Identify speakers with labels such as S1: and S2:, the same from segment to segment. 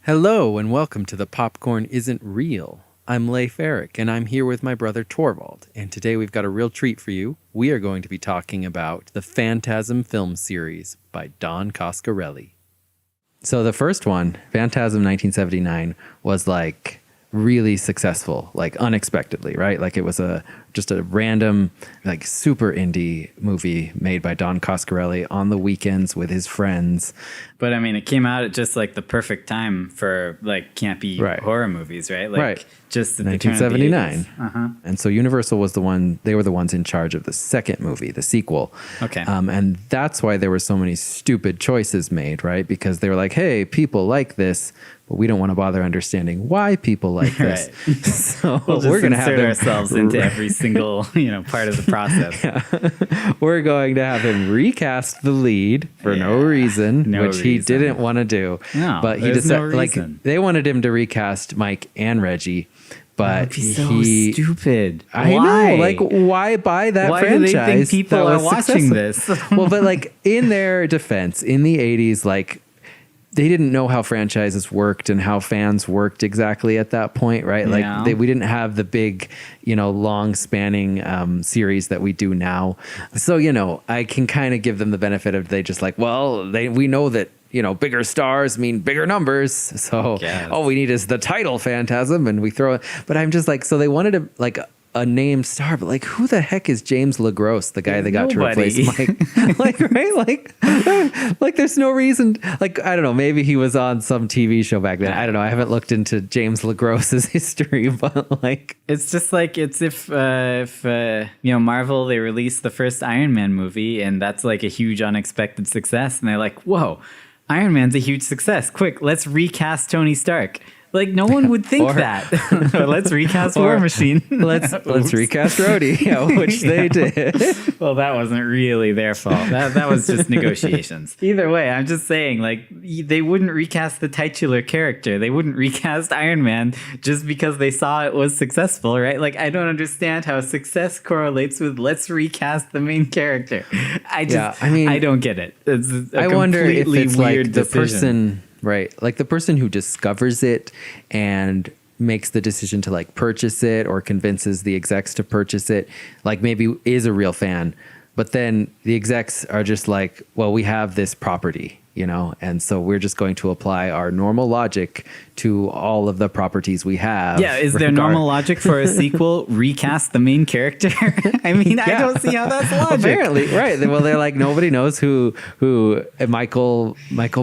S1: Hello and welcome to The Popcorn Isn't Real. I'm Leif Eric and I'm here with my brother Torvald. And today we've got a real treat for you. We are going to be talking about the Phantasm film series by Don Coscarelli. So the first one, Phantasm 1979, was like really successful, like unexpectedly, right? Like it was just a random, like super indie movie made by Don Coscarelli on the weekends with his friends.
S2: But I mean, it came out at just like the perfect time for like campy horror movies, right? Like just at
S1: 1979. And so Universal was they were the ones in charge of the second movie, the sequel.
S2: Okay.
S1: And that's why there were so many stupid choices made, right? Because they were like, hey, people like this, but we don't want to bother understanding why people like this.
S2: So we'll just insert ourselves into every single, part of the process.
S1: Yeah. We're going to have him recast the lead for no reason, which he didn't want to do.
S2: No,
S1: but he decided, they wanted him to recast Mike and Reggie. But
S2: so stupid.
S1: I know. Like, why buy that
S2: why
S1: franchise?
S2: Why do they think people are watching this?
S1: Well, but like in their defense, in the 80s, like they didn't know how franchises worked and how fans worked exactly at that point, right? Like we didn't have the big, long spanning series that we do now. So, I can kind of give them the benefit of they just like, well, we know that, bigger stars mean bigger numbers. So all we need is the title Phantasm and we throw it. But I'm just like, so they wanted to like a named star, but like who the heck is James LaGrosse, the guy they got to replace Mike? Like, right? Like there's no reason. Like, I don't know, maybe he was on some TV show back then. I don't know. I haven't looked into James LaGrosse's history, but like
S2: it's just like it's if Marvel, they released the first Iron Man movie and that's like a huge unexpected success and they're like, whoa, Iron Man's a huge success. Quick, let's recast Tony Stark. Like no one would think that. Let's recast War Machine.
S1: let's recast Rhodey, which they did.
S2: Well, that wasn't really their fault. That was just negotiations. Either way, I'm just saying, like they wouldn't recast the titular character. They wouldn't recast Iron Man just because they saw it was successful, right? Like I don't understand how success correlates with let's recast the main character. I don't get it. It's
S1: I wonder if it's like the
S2: decision.
S1: person. Right. Like the person who discovers it and makes the decision to like purchase it or convinces the execs to purchase it, like maybe is a real fan. But then the execs are just like, well, we have this property, and so we're just going to apply our normal logic to all of the properties we have.
S2: Yeah, is there normal logic for a sequel? Recast the main character? I mean, I don't see how that's logic.
S1: Apparently, right. Well, they're like, nobody knows who Michael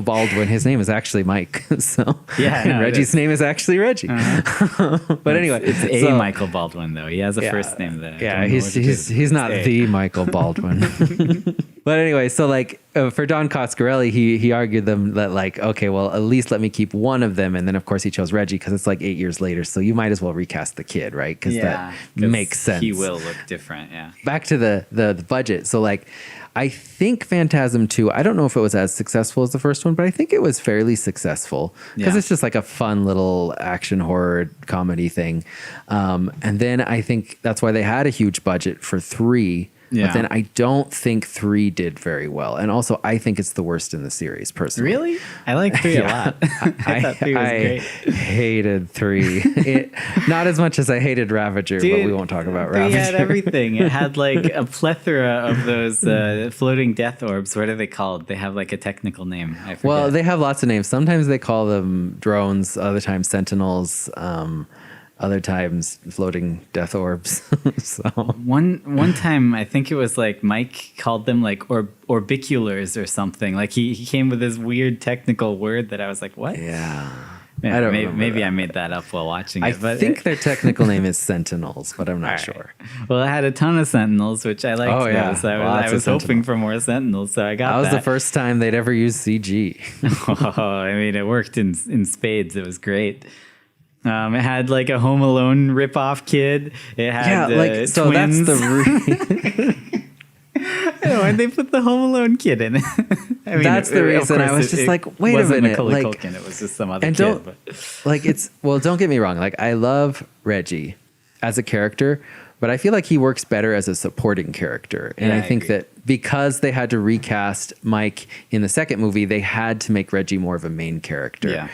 S1: Baldwin, his name is actually Mike. So and Reggie's name is actually Reggie. But anyway.
S2: It's Michael Baldwin, though. He has a first name that
S1: he's not the Michael Baldwin. But anyway, so like for Don Coscarelli, he argued them that like, okay, well, at least let me keep one of them. And then, of course, he chose Reggie because it's like 8 years later. So you might as well recast the kid, right? Because that makes sense.
S2: He will look different, yeah.
S1: Back to the budget. So like, I think Phantasm II, I don't know if it was as successful as the first one, but I think it was fairly successful because it's just like a fun little action horror comedy thing. And then I think that's why they had a huge budget for 3. Yeah. But then I don't think 3 did very well. And also, I think it's the worst in the series, personally.
S2: Really? I like 3 a lot. I thought 3 was great.
S1: Hated 3. Not as much as I hated Ravager, but we won't talk about Ravager.
S2: It had everything. It had like a plethora of those floating death orbs. What are they called? They have like a technical name. I forget.
S1: Well, they have lots of names. Sometimes they call them drones. Other times sentinels. Other times floating death orbs. So
S2: one time I think it was like Mike called them like orbiculars or something. Like he came with this weird technical word that I was like, what?
S1: Yeah.
S2: I don't know. Maybe I made that up while watching it.
S1: I think their technical name is Sentinels, but I'm not sure.
S2: Well, it had a ton of Sentinels, which I liked. Oh, yeah. So I was hoping for more Sentinels, so I got that.
S1: That was the first time they'd ever used CG.
S2: I mean, it worked in spades. It was great. It had like a Home Alone ripoff kid. It had
S1: so
S2: twins.
S1: That's the
S2: why'd they put the Home Alone kid in it? I mean,
S1: that's the reason. I was just like, wait a minute,
S2: Macaulay Culkin, it was just some other kid. But.
S1: Like don't get me wrong. Like I love Reggie as a character, but I feel like he works better as a supporting character. And I think that because they had to recast Mike in the second movie, they had to make Reggie more of a main character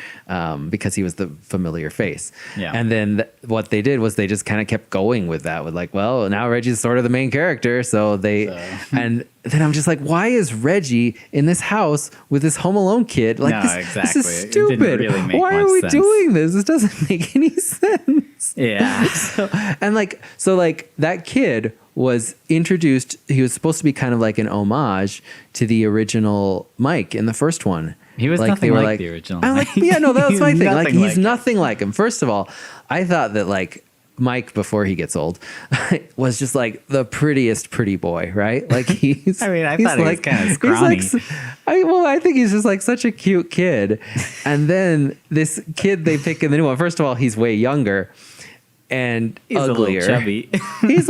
S1: because he was the familiar face. Yeah. And then what they did was they just kind of kept going with that, with like, well, now Reggie's sort of the main character. And then I'm just like, why is Reggie in this house with this Home Alone kid? Like, this is stupid. Really why are we doing this? This doesn't make any sense.
S2: Yeah.
S1: So that kid was introduced. He was supposed to be kind of like an homage to the original Mike in the first one.
S2: He was nothing like the original Mike.
S1: Yeah, no, that was my thing. Like, he's nothing like him. First of all, I thought that like Mike, before he gets old, was just like the prettiest pretty boy, right? Like he's.
S2: I mean, I thought he was kind of scrawny.
S1: I think he's just like such a cute kid. And then this kid they pick in the new one. First of all, he's way younger and
S2: he's
S1: uglier.
S2: A little chubby.
S1: He's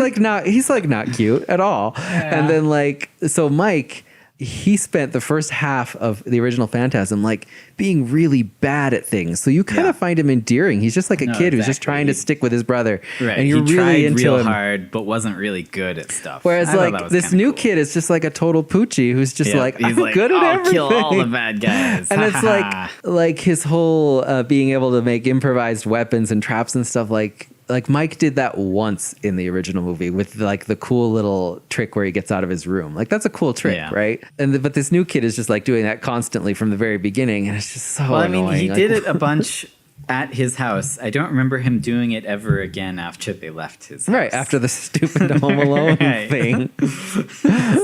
S1: not cute at all. Yeah. And then so Mike, he spent the first half of the original Phantasm like being really bad at things. So you kind of find him endearing. He's just like a kid who's just trying to stick with his brother.
S2: Right.
S1: And you're
S2: he
S1: really
S2: tried
S1: into
S2: real
S1: him.
S2: hard, but wasn't really good at stuff.
S1: Whereas like this new kid is just like a total poochie who's just like,
S2: he's
S1: I'm good at everything.
S2: Kill all the bad guys.
S1: And it's like his whole being able to make improvised weapons and traps and stuff like Mike did that once in the original movie with like the cool little trick where he gets out of his room. Like that's a cool trick, right? But this new kid is just like doing that constantly from the very beginning, and it's just so annoying.
S2: I mean, he did it a bunch at his house. I don't remember him doing it ever again after they left his house.
S1: Right, after the stupid Home Alone thing.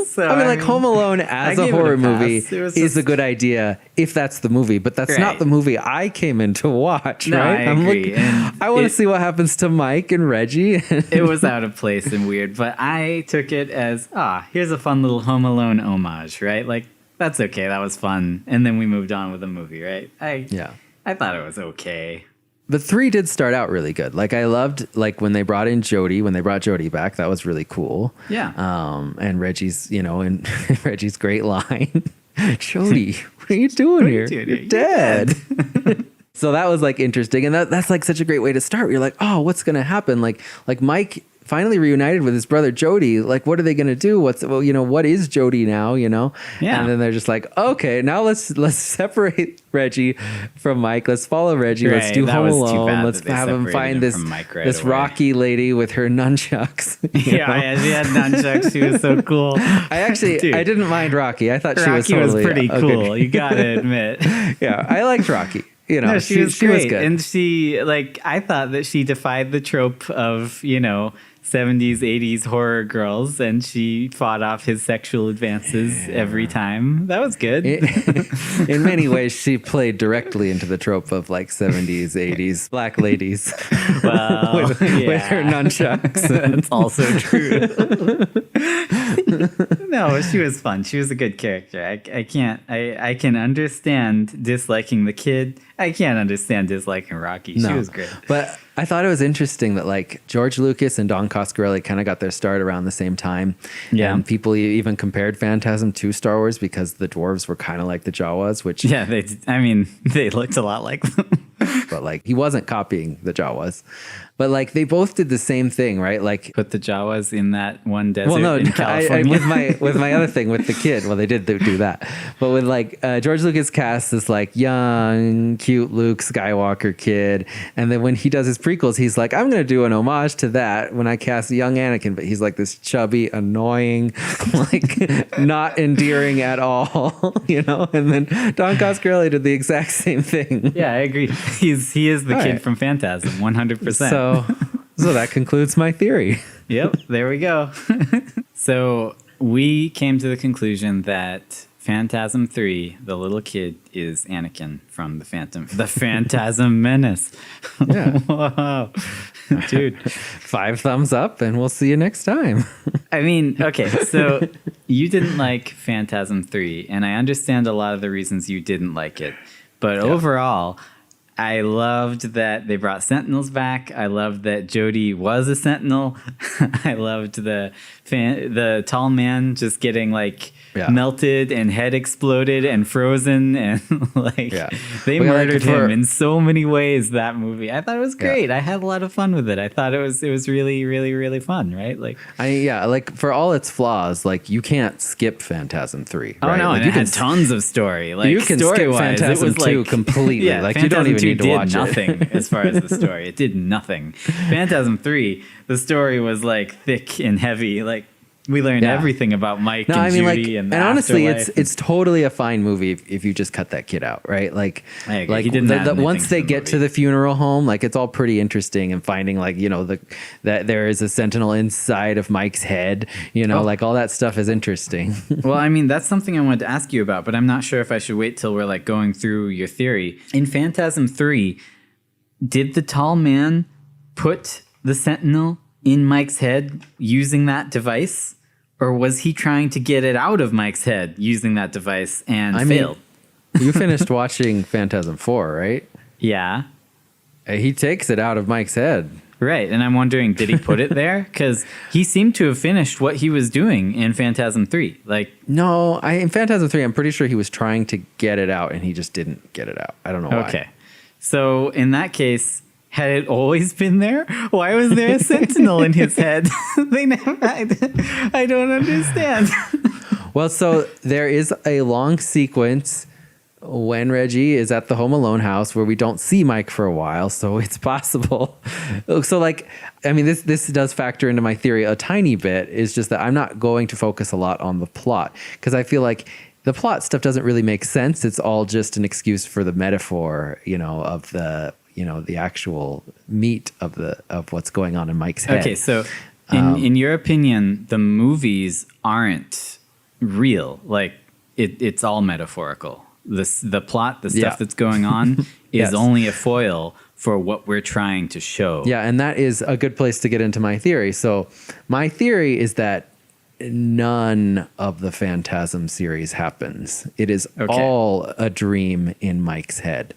S1: So, I mean, like Home Alone as a horror movie is a good idea if that's the movie, but that's not the movie I came in to watch,
S2: no,
S1: right?
S2: I agree.
S1: I want to see what happens to Mike and Reggie.
S2: It was out of place and weird, but I took it as, here's a fun little Home Alone homage, right? Like, that's okay, that was fun. And then we moved on with the movie, right? I thought it was okay.
S1: The 3 did start out really good. Like I loved like when they brought Jody back, that was really cool.
S2: Yeah.
S1: And Reggie's, and Reggie's great line. Jody, what are you doing here? You're dead. So that was like interesting. And that's like such a great way to start. You're like, oh, what's gonna happen? Like Mike finally reunited with his brother Jody. Like, what are they gonna do? What is Jody now? Yeah. And then they're just like, okay, now let's separate Reggie from Mike. Let's follow Reggie. Right. Let's do Home Alone. Let's have him find this Rocky lady with her nunchucks.
S2: Yeah, she had nunchucks. She was so cool.
S1: I didn't mind Rocky. I thought Rocky
S2: was pretty cool. You gotta admit.
S1: Yeah, I liked Rocky.
S2: No, she was great. Was good. And she, I thought that she defied the trope of, 70s, 80s horror girls, and she fought off his sexual advances every time. That was good.
S1: In many ways, she played directly into the trope of 70s, 80s black ladies.
S2: Well,
S1: with her nunchucks.
S2: That's also true. No, she was fun. She was a good character. I can understand disliking the kid. I can't understand disliking Rocky. She was great.
S1: But I thought it was interesting that George Lucas and Don Coscarelli kind of got their start around the same time. Yeah. And people even compared Phantasm II Star Wars because the dwarves were kind of like the Jawas, which...
S2: Yeah, they looked a lot like them.
S1: But he wasn't copying the Jawas. But they both did the same thing, right?
S2: Put the Jawas in that one desert in California.
S1: with my other thing with the kid. Well, they did do that. But with George Lucas cast this young, cute Luke Skywalker kid, and then when he does his prequels, he's like, I'm going to do an homage to that when I cast young Anakin. But he's this chubby, annoying, not endearing at all, And then Don Coscarelli did the exact same thing.
S2: Yeah, I agree. He is the kid from Phantasm, 100%.
S1: So that concludes my theory.
S2: Yep, there we go. So we came to the conclusion that Phantasm III, the little kid, is Anakin from the Phantasm Menace.
S1: Yeah.
S2: Whoa. Dude.
S1: 5 thumbs up, and we'll see you next time.
S2: I mean, okay, so you didn't like Phantasm III, and I understand a lot of the reasons you didn't like it. But overall, I loved that they brought Sentinels back. I loved that Jodie was a Sentinel. I loved the tall man just getting like melted and head exploded and frozen, and like they murdered him in so many ways. That movie, I thought it was great. I had a lot of fun with it. I thought it was really, really, really fun. Right? Like,
S1: like for all its flaws, like you can't skip Phantasm 3.
S2: Oh
S1: right?
S2: no,
S1: like,
S2: and it had tons of story. Like
S1: you can skip Phantasm 2 completely. Like you don't even need to watch
S2: nothing
S1: it.
S2: as far as the story. It did nothing. Phantasm 3, the story was like thick and heavy. Like we learned everything about Mike and Judy and
S1: honestly, it's totally a fine movie if you just cut that kid out, right? Like
S2: he didn't
S1: once they get to the funeral home, like it's all pretty interesting, and finding like that there is a sentinel inside of Mike's head, like all that stuff is interesting.
S2: Well, I mean, that's something I wanted to ask you about, but I'm not sure if I should wait till we're like going through your theory. In Phantasm 3, did the tall man put the sentinel in Mike's head using that device, or was he trying to get it out of Mike's head using that device and failed?
S1: You finished watching Phantasm 4, right?
S2: Yeah.
S1: He takes it out of Mike's head.
S2: Right, and I'm wondering, did he put it there? Because he seemed to have finished what he was doing in Phantasm 3.
S1: No, in Phantasm 3, I'm pretty sure he was trying to get it out, and he just didn't get it out. I don't know why.
S2: Okay, so in that case, had it always been there? Why was there a sentinel in his head? I don't understand.
S1: Well, so there is a long sequence when Reggie is at the Home Alone house where we don't see Mike for a while, so it's possible. So this does factor into my theory a tiny bit. Is just that I'm not going to focus a lot on the plot, because I feel like the plot stuff doesn't really make sense. It's all just an excuse for the metaphor, of the actual meat of what's going on in Mike's head.
S2: Okay, so in your opinion, the movies aren't real. Like it's all metaphorical. The plot, the stuff that's going on is only a foil for what we're trying to show.
S1: Yeah, and that is a good place to get into my theory. So my theory is that none of the Phantasm series happens. It is all a dream in Mike's head.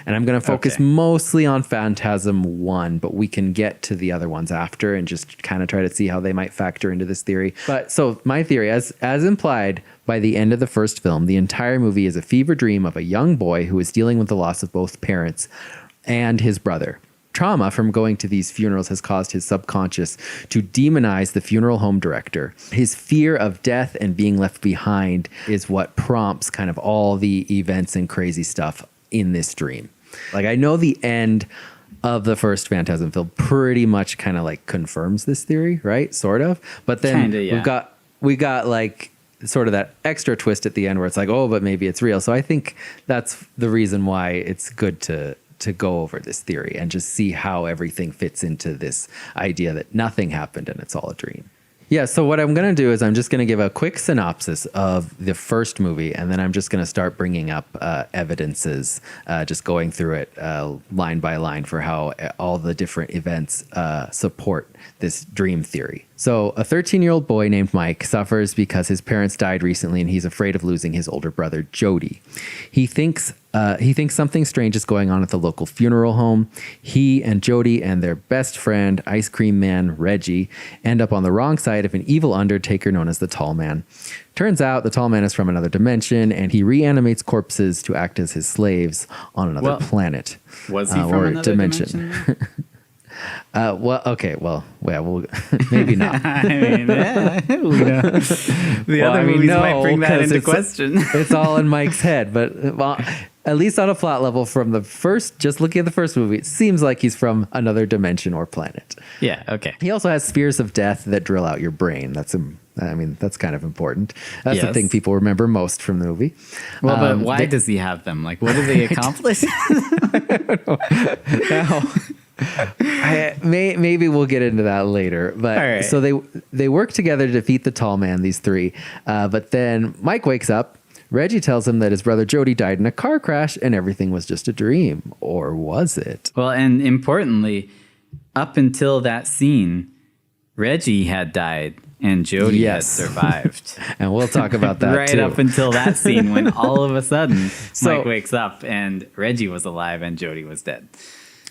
S1: And I'm going to focus mostly on Phantasm 1, but we can get to the other ones after and just kind of try to see how they might factor into this theory. But so my theory, as implied, by the end of the first film, the entire movie is a fever dream of a young boy who is dealing with the loss of both parents and his brother. Trauma from going to these funerals has caused his subconscious to demonize the funeral home director. His fear of death and being left behind is what prompts kind of all the events and crazy stuff in this dream. Like, I know the end of the first Phantasm film pretty much kind of like confirms this theory, right? Sort of. But then we got like sort of that extra twist at the end where it's like, oh, but maybe it's real. So I think that's the reason why it's good to go over this theory and just see how everything fits into this idea that nothing happened and it's all a dream. Yeah, so what I'm going to do is I'm just going to give a quick synopsis of the first movie, and then I'm just going to start bringing up evidences, just going through it line by line for how all the different events support this dream theory. So a 13-year-old boy named Mike suffers because his parents died recently, and he's afraid of losing his older brother, Jody. He thinks something strange is going on at the local funeral home. He and Jody and their best friend, Ice Cream Man Reggie, end up on the wrong side of an evil undertaker known as the Tall Man. Turns out the Tall Man is from another dimension, and he reanimates corpses to act as his slaves on another planet.
S2: Was he from another dimension?
S1: Maybe not.
S2: I mean, the other movies might bring that into question.
S1: It's all in Mike's head, but at least on a plot level from the first, just looking at the first movie, it seems like he's from another dimension or planet.
S2: Yeah, okay.
S1: He also has spheres of death that drill out your brain. That's kind of important. That's the thing people remember most from the movie.
S2: Well, but why does he have them? Like, what do they accomplish?
S1: Maybe we'll get into that later. But so they work together to defeat the Tall Man, these three. But then Mike wakes up. Reggie tells him that his brother Jody died in a car crash and everything was just a dream. Or was it?
S2: Well, and importantly, up until that scene, Reggie had died and Jody had survived.
S1: And we'll talk about that
S2: right
S1: too.
S2: up until that scene when all of a sudden Mike wakes up and Reggie was alive and Jody was dead.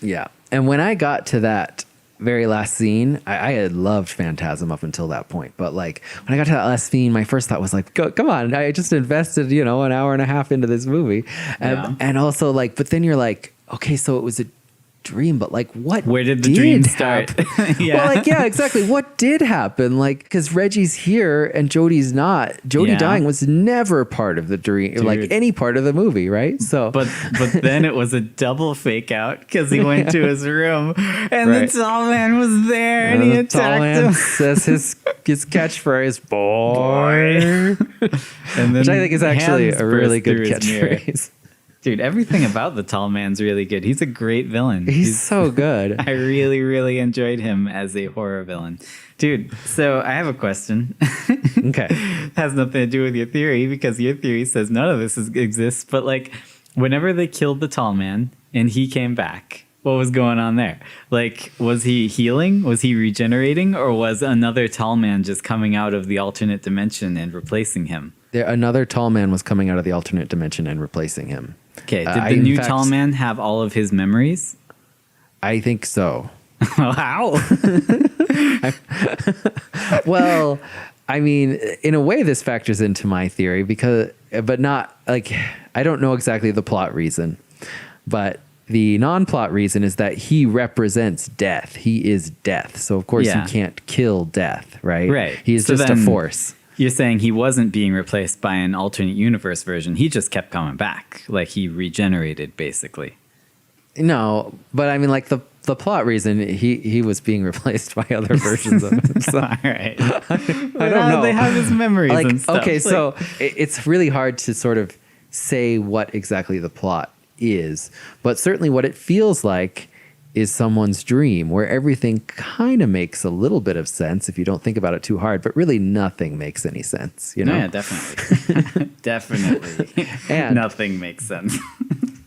S1: Yeah. And when I got to that very last scene, I had loved Phantasm up until that point. But like when I got to that last scene, my first thought was like, come on, I just invested, an hour and a half into this movie. And also like, but then you're like, okay, so it was a dream, but like where did the dream start? Well, exactly, what did happen? Like, because Reggie's here and Jody's not. Jody dying was never part of the dream. Dude. Like any part of the movie, right? So
S2: but then it was a double fake out because he went to his room and the tall man was there and he attacked him.
S1: Says his catchphrase, boy.
S2: And then
S1: which I think is actually a really good catchphrase.
S2: Dude, everything about the tall man's really good. He's a great villain.
S1: He's so good.
S2: I really, really enjoyed him as a horror villain. Dude, so I have a question.
S1: Okay.
S2: Has nothing to do with your theory because your theory says none of this exists. But like, whenever they killed the tall man and he came back, what was going on there? Like, was he healing? Was he regenerating? Or was another tall man just coming out of the alternate dimension and replacing him?
S1: Another tall man was coming out of the alternate dimension and replacing him.
S2: Okay, did the new tall man have all of his memories?
S1: I think so.
S2: How?
S1: Well, I mean, in a way, this factors into my theory but not like, I don't know exactly the plot reason, but the non-plot reason is that he represents death. He is death. So of course you can't kill death, right?
S2: Right.
S1: He's just a force.
S2: You're saying he wasn't being replaced by an alternate universe version. He just kept coming back. Like he regenerated, basically.
S1: No, but I mean, like the plot reason, he was being replaced by other versions of him. So.
S2: All right.
S1: I don't know.
S2: They have his memories and stuff.
S1: Okay, so it's really hard to sort of say what exactly the plot is. But certainly what it feels like is someone's dream where everything kind of makes a little bit of sense if you don't think about it too hard, but really nothing makes any sense,
S2: Yeah, definitely. Definitely.
S1: And
S2: nothing makes sense.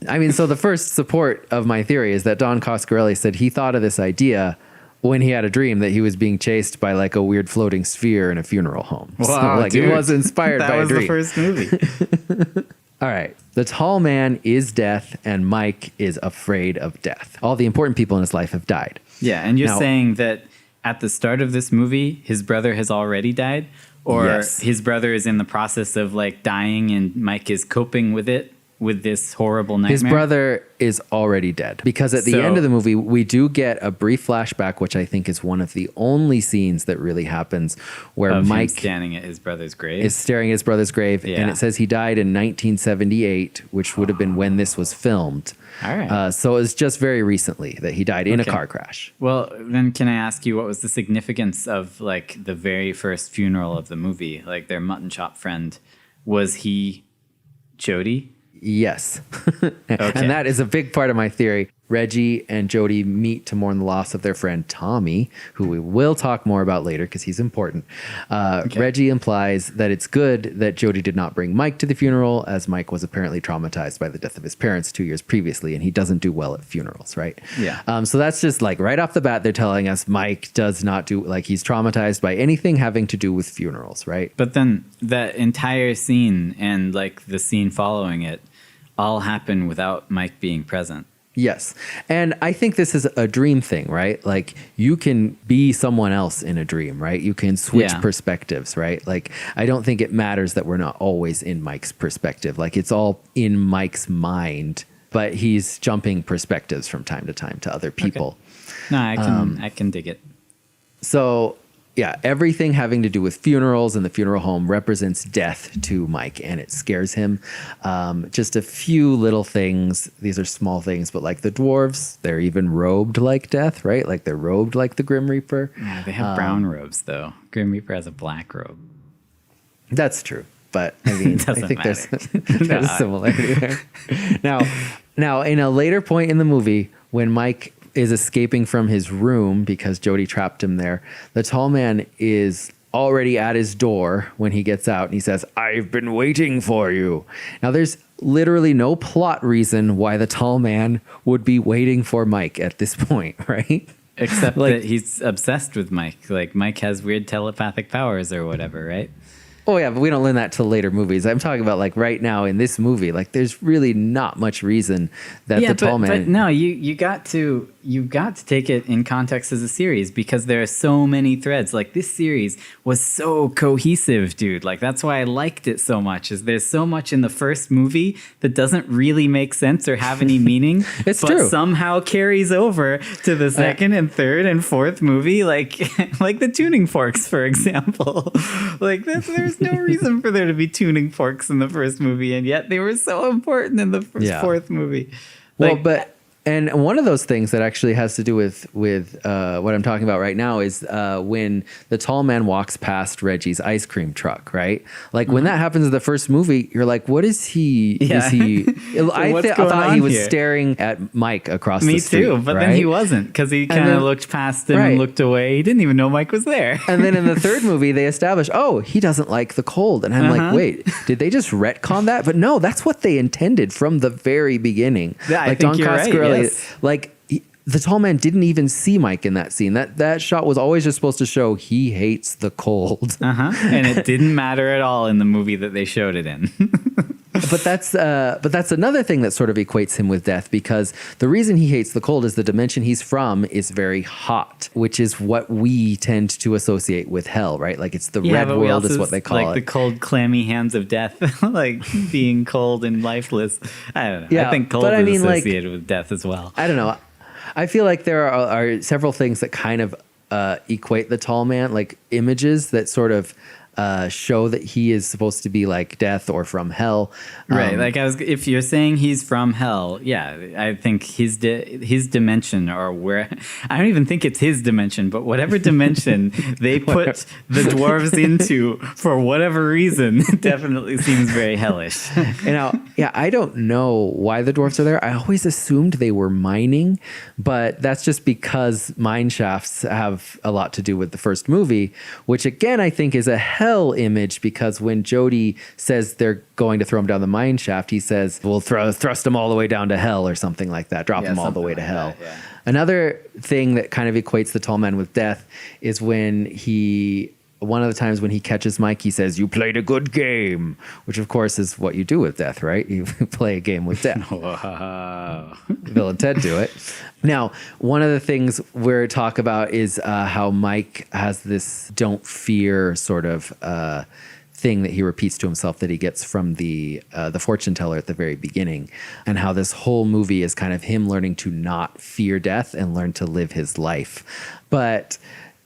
S1: I mean, so the first support of my theory is that Don Coscarelli said he thought of this idea when he had a dream that he was being chased by like a weird floating sphere in a funeral home.
S2: Wow,
S1: so like
S2: dude,
S1: it was inspired by a dream.
S2: That was the first movie.
S1: All right. The tall man is death and Mike is afraid of death. All the important people in his life have died.
S2: Yeah. And you're saying that at the start of this movie, his brother has already died? Or his brother is in the process of like dying and Mike is coping with it? With this horrible nightmare?
S1: His brother is already dead because at the end of the movie, we do get a brief flashback, which I think is one of the only scenes that really happens where Mike
S2: standing at his brother's grave
S1: is staring at his brother's grave. Yeah. And it says he died in 1978, which would have been when this was filmed.
S2: All right.
S1: So it's just very recently that he died in a car crash.
S2: Well, then can I ask you what was the significance of like the very first funeral of the movie? Like their mutton chop friend, was he Jody?
S1: Yes. And that is a big part of my theory. Reggie and Jody meet to mourn the loss of their friend Tommy, who we will talk more about later because he's important. Reggie implies that it's good that Jody did not bring Mike to the funeral, as Mike was apparently traumatized by the death of his parents 2 years previously, and he doesn't do well at funerals, right?
S2: Yeah.
S1: So that's just like right off the bat, they're telling us Mike does not do, like he's traumatized by anything having to do with funerals, right?
S2: But then that entire scene and like the scene following it all happen without Mike being present.
S1: Yes. And I think this is a dream thing, right? Like you can be someone else in a dream, right? You can switch perspectives, right? Like I don't think it matters that we're not always in Mike's perspective. Like it's all in Mike's mind, but he's jumping perspectives from time to time to other people.
S2: Okay. No, I can dig it.
S1: So yeah, everything having to do with funerals and the funeral home represents death to Mike, and it scares him. Just a few little things. These are small things, but like the dwarves, they're even robed like death, right? Like they're robed like the Grim Reaper.
S2: Yeah, they have brown robes, though. Grim Reaper has a black robe.
S1: That's true. But I mean, I think there's a similarity there. Now, in a later point in the movie, when Mike is escaping from his room because Jody trapped him there, the tall man is already at his door when he gets out and he says, "I've been waiting for you." Now there's literally no plot reason why the tall man would be waiting for Mike at this point, right?
S2: Except that he's obsessed with Mike. Like Mike has weird telepathic powers or whatever, right?
S1: Oh yeah, but we don't learn that till later movies. I'm talking about like right now in this movie, like there's really not much reason that the tall man.
S2: But no, you got to take it in context as a series because there are so many threads. Like this series was so cohesive, dude. Like that's why I liked it so much. Is there's so much in the first movie that doesn't really make sense or have any meaning, but somehow carries over to the second and third and fourth movie, like the tuning forks, for example. Like there's no reason for there to be tuning forks in the first movie, and yet they were so important in the fourth movie.
S1: And one of those things that actually has to do with what I'm talking about right now is when the tall man walks past Reggie's ice cream truck, right? Like when that happens in the first movie, you're like, what is he? Yeah. Is he? So I thought he was staring at Mike across the street. Me too,
S2: but
S1: right?
S2: then he wasn't because he kind of looked past him and looked away. He didn't even know Mike was there.
S1: And then in the third movie, they establish, he doesn't like the cold. And I'm like, wait, did they just retcon that? But no, that's what they intended from the very beginning.
S2: Yeah, I think you're right. Yes.
S1: Like the tall man didn't even see Mike in that scene. That shot was always just supposed to show he hates the cold.
S2: And it didn't matter at all in the movie that they showed it in.
S1: But that's another thing that sort of equates him with death, because the reason he hates the cold is the dimension he's from is very hot, which is what we tend to associate with hell, right? Like it's the red world is what they call it.
S2: Like the cold, clammy hands of death, like being cold and lifeless. I don't know. Yeah, I think cold is associated with death as well.
S1: I don't know. I feel like there are several things that kind of equate the tall man, like images that sort of show that he is supposed to be like death or from hell.
S2: Right. Like if you're saying he's from hell, yeah, I think his dimension, or where, I don't even think it's his dimension, but whatever dimension they put the dwarves into for whatever reason, definitely seems very hellish.
S1: I don't know why the dwarves are there. I always assumed they were mining, but that's just because mine shafts have a lot to do with the first movie, which again, I think is a hell image, because when Jody says they're going to throw him down the mine shaft, he says, we'll thrust him all the way down to hell or something like that, drop him all the way to hell. That, yeah. Another thing that kind of equates the tall man with death is when one of the times when he catches Mike, he says, you played a good game, which of course is what you do with death, right? You play a game with death. Bill and Ted do it. Now, one of the things we're talk about is how Mike has this don't fear sort of thing that he repeats to himself that he gets from the fortune teller at the very beginning, and how this whole movie is kind of him learning to not fear death and learn to live his life. But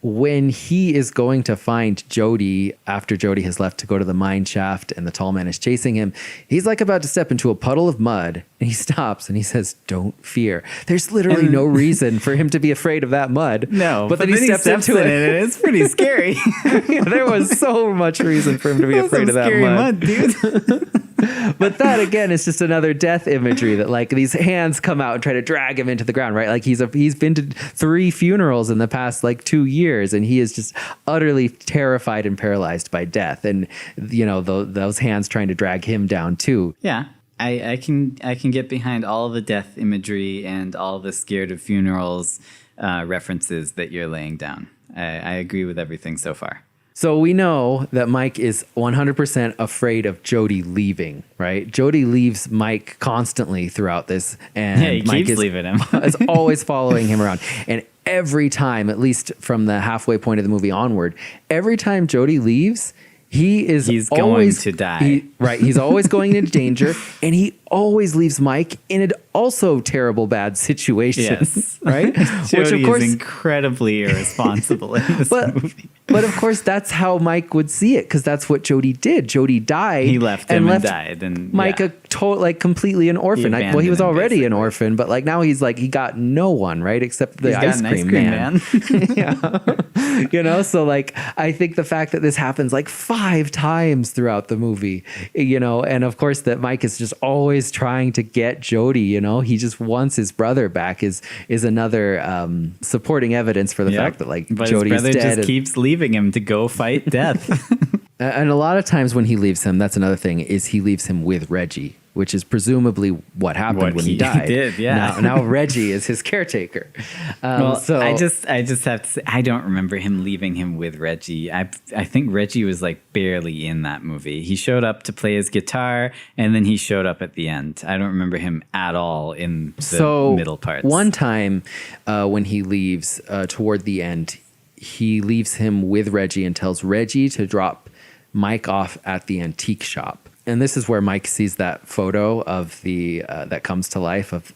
S1: when he is going to find Jody after Jody has left to go to the mine shaft and the tall man is chasing him, he's like about to step into a puddle of mud, and he stops and he says, don't fear. There's literally no reason for him to be afraid of that mud.
S2: No, but then he steps into it and it's pretty scary.
S1: There was so much reason for him to be afraid of that mud,
S2: dude.
S1: But that again is just another death imagery, that like these hands come out and try to drag him into the ground, right? Like he's been to 3 funerals in the past like 2 years, and he is just utterly terrified and paralyzed by death, and those hands trying to drag him down too.
S2: Yeah. I can get behind all the death imagery and all the scared of funerals references that you're laying down. I agree with everything so far.
S1: So we know that Mike is 100% afraid of Jody leaving, right? Jody leaves Mike constantly throughout this, and
S2: he
S1: Mike
S2: keeps leaving him.
S1: is always following him around. And every time, at least from the halfway point of the movie onward, every time Jody leaves, he's always
S2: going to die.
S1: He's always going into danger, and he always leaves Mike in an also terrible bad situation.
S2: Yes.
S1: Right?
S2: Which of course is incredibly irresponsible in this movie.
S1: But of course, that's how Mike would see it, because that's what Jody did. Jody died.
S2: He left him and died, and
S1: Mike completely an orphan. He was already an orphan, but like now he's like he got no one, right, except the ice cream man. Yeah, so like I think the fact that this happens like 5 times throughout the movie, and of course that Mike is just always trying to get Jody. He just wants his brother back is another supporting evidence for the fact that like
S2: but
S1: Jody's
S2: his brother
S1: dead.
S2: Just keeps leaving him to go fight death.
S1: And a lot of times when he leaves him, that's another thing, is he leaves him with Reggie, which is presumably what happened when he died.
S2: He did, yeah.
S1: Now Reggie is his caretaker.
S2: So I just have to say, I don't remember him leaving him with Reggie. I think Reggie was like barely in that movie. He showed up to play his guitar, and then he showed up at the end. I don't remember him at all in the middle parts.
S1: One time when he leaves toward the end, he leaves him with Reggie and tells Reggie to drop Mike off at the antique shop. And this is where Mike sees that photo of the that comes to life of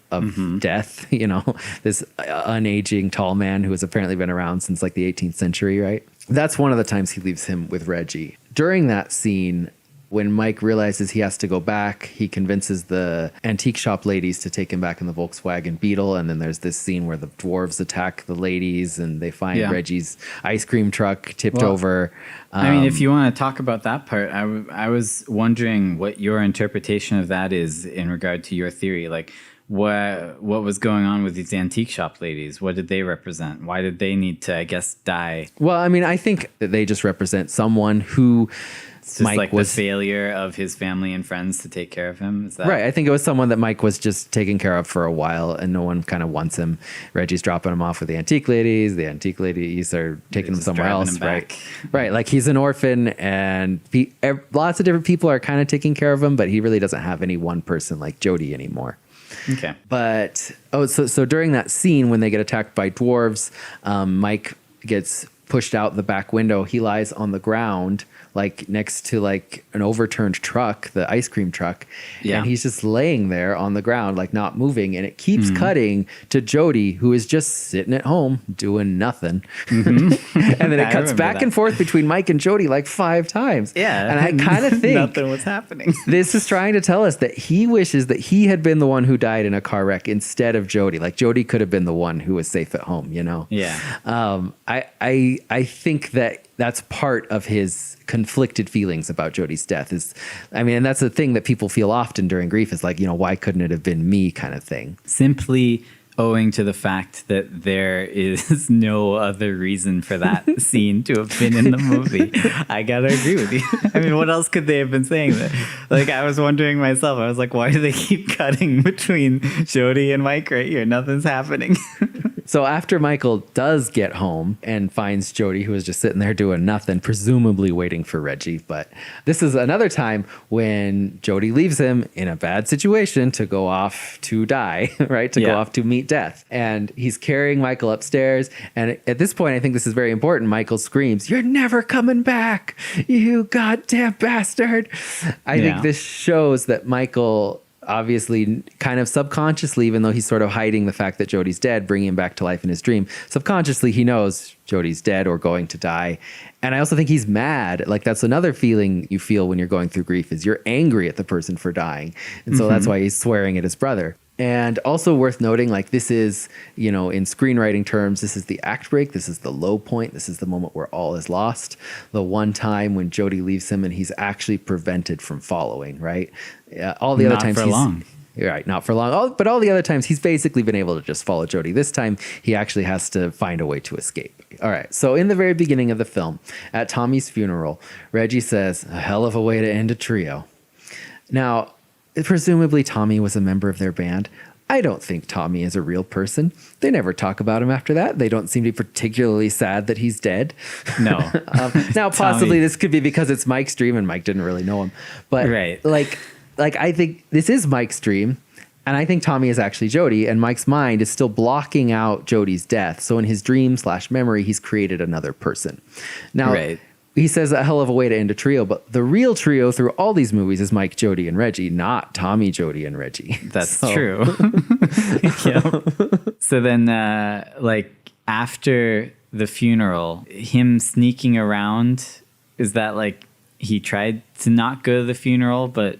S1: death, this unaging tall man who has apparently been around since like the 18th century, right? That's one of the times he leaves him with Reggie. During that scene, when Mike realizes he has to go back, he convinces the antique shop ladies to take him back in the Volkswagen Beetle. And then there's this scene where the dwarves attack the ladies and they find Reggie's ice cream truck tipped over.
S2: I mean, if you want to talk about that part, I was wondering what your interpretation of that is in regard to your theory. Like, what was going on with these antique shop ladies? What did they represent? Why did they need to, I guess, die?
S1: Well, I mean, I think that they just represent someone who...
S2: It's just Mike was the failure of his family and friends to take care of him. Is that
S1: right? I think it was someone that Mike was just taking care of for a while, and no one kind of wants him. Reggie's dropping him off with the antique ladies. The antique ladies are taking him somewhere else, right? Right. Like he's an orphan, and lots of different people are kind of taking care of him, but he really doesn't have any one person like Jody anymore.
S2: Okay.
S1: But so during that scene when they get attacked by dwarves, Mike gets pushed out the back window. He lies on the ground, like next to like an overturned truck, the ice cream truck. Yeah. And he's just laying there on the ground, like not moving. And it keeps cutting to Jody, who is just sitting at home doing nothing. Mm-hmm. And then it cuts back and forth between Mike and Jody like 5 times.
S2: Yeah.
S1: And I kind of think
S2: nothing was happening.
S1: This is trying to tell us that he wishes that he had been the one who died in a car wreck instead of Jody. Like Jody could have been the one who was safe at home,
S2: Yeah.
S1: I think that that's part of his conflicted feelings about Jody's death and that's the thing that people feel often during grief is like, why couldn't it have been me kind of thing.
S2: Simply owing to the fact that there is no other reason for that scene to have been in the movie. I gotta agree with you. I mean, what else could they have been saying there? Like, I was wondering myself, I was like, why do they keep cutting between Jody and Mike right here? Nothing's happening.
S1: So after Michael does get home and finds Jody, who is just sitting there doing nothing, presumably waiting for Reggie. But this is another time when Jody leaves him in a bad situation to go off to die, right? To go off to meet death. And he's carrying Michael upstairs. And at this point, I think this is very important. Michael screams, "You're never coming back, you goddamn bastard." I think this shows that Michael... obviously kind of subconsciously, even though he's sort of hiding the fact that Jody's dead, bringing him back to life in his dream, subconsciously he knows Jody's dead or going to die. And I also think he's mad. Like that's another feeling you feel when you're going through grief is you're angry at the person for dying. And so that's why he's swearing at his brother. And also worth noting, like this is, in screenwriting terms, this is the act break. This is the low point. This is the moment where all is lost. The one time when Jody leaves him and he's actually prevented from following, right? All the other times
S2: not for long.
S1: Right, not for long. But all the other times he's basically been able to just follow Jody. This time he actually has to find a way to escape. All right, so in the very beginning of the film, at Tommy's funeral, Reggie says, "A hell of a way to end a trio." Now, presumably Tommy was a member of their band. I don't think Tommy is a real person. They never talk about him after that. They don't seem to be particularly sad that he's dead.
S2: No.
S1: Now, possibly this could be because it's Mike's dream and Mike didn't really know him. But
S2: right.
S1: like I think this is Mike's dream. And I think Tommy is actually Jody. And Mike's mind is still blocking out Jody's death. So in his dream/memory, he's created another person. Now, he says a hell of a way to end a trio, but the real trio through all these movies is Mike, Jody, and Reggie, not Tommy, Jody, and Reggie.
S2: That's true. So then, like, after the funeral, him sneaking around, is that like he tried to not go to the funeral, but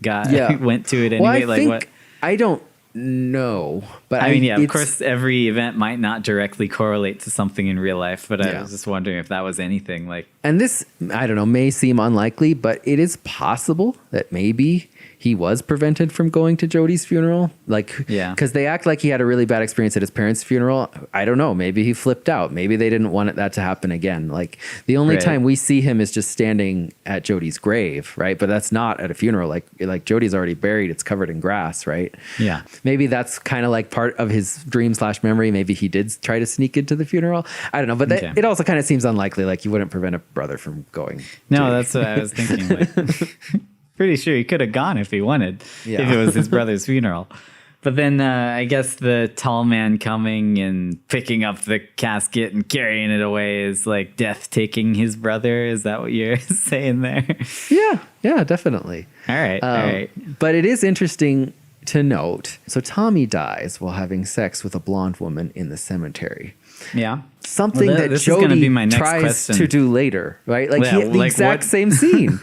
S2: went to it anyway?
S1: Well, what? I don't know, but
S2: I mean, of course, every event might not directly correlate to something in real life, but I was just wondering if that was anything like.
S1: And this, I don't know, may seem unlikely, but it is possible that maybe he was prevented from going to Jodie's funeral. Like, because they act like he had a really bad experience at his parents' funeral. I don't know. Maybe he flipped out. Maybe they didn't want that to happen again. Like, the only time we see him is just standing at Jodie's grave, right? But that's not at a funeral. Like Jodie's already buried. It's covered in grass, right?
S2: Yeah.
S1: Maybe that's kind of like part of his dream/memory. Maybe he did try to sneak into the funeral. I don't know. But it also kind of seems unlikely. Like, you wouldn't prevent a brother from going.
S2: No, that's what I was thinking. Like, pretty sure he could have gone if he wanted, if it was his brother's funeral. But then I guess the tall man coming and picking up the casket and carrying it away is like death taking his brother. Is that what you're saying there?
S1: Yeah, definitely.
S2: All right.
S1: But it is interesting to note. So Tommy dies while having sex with a blonde woman in the cemetery.
S2: Yeah.
S1: Something that Jodie tries to do later, right? Like, the exact same scene.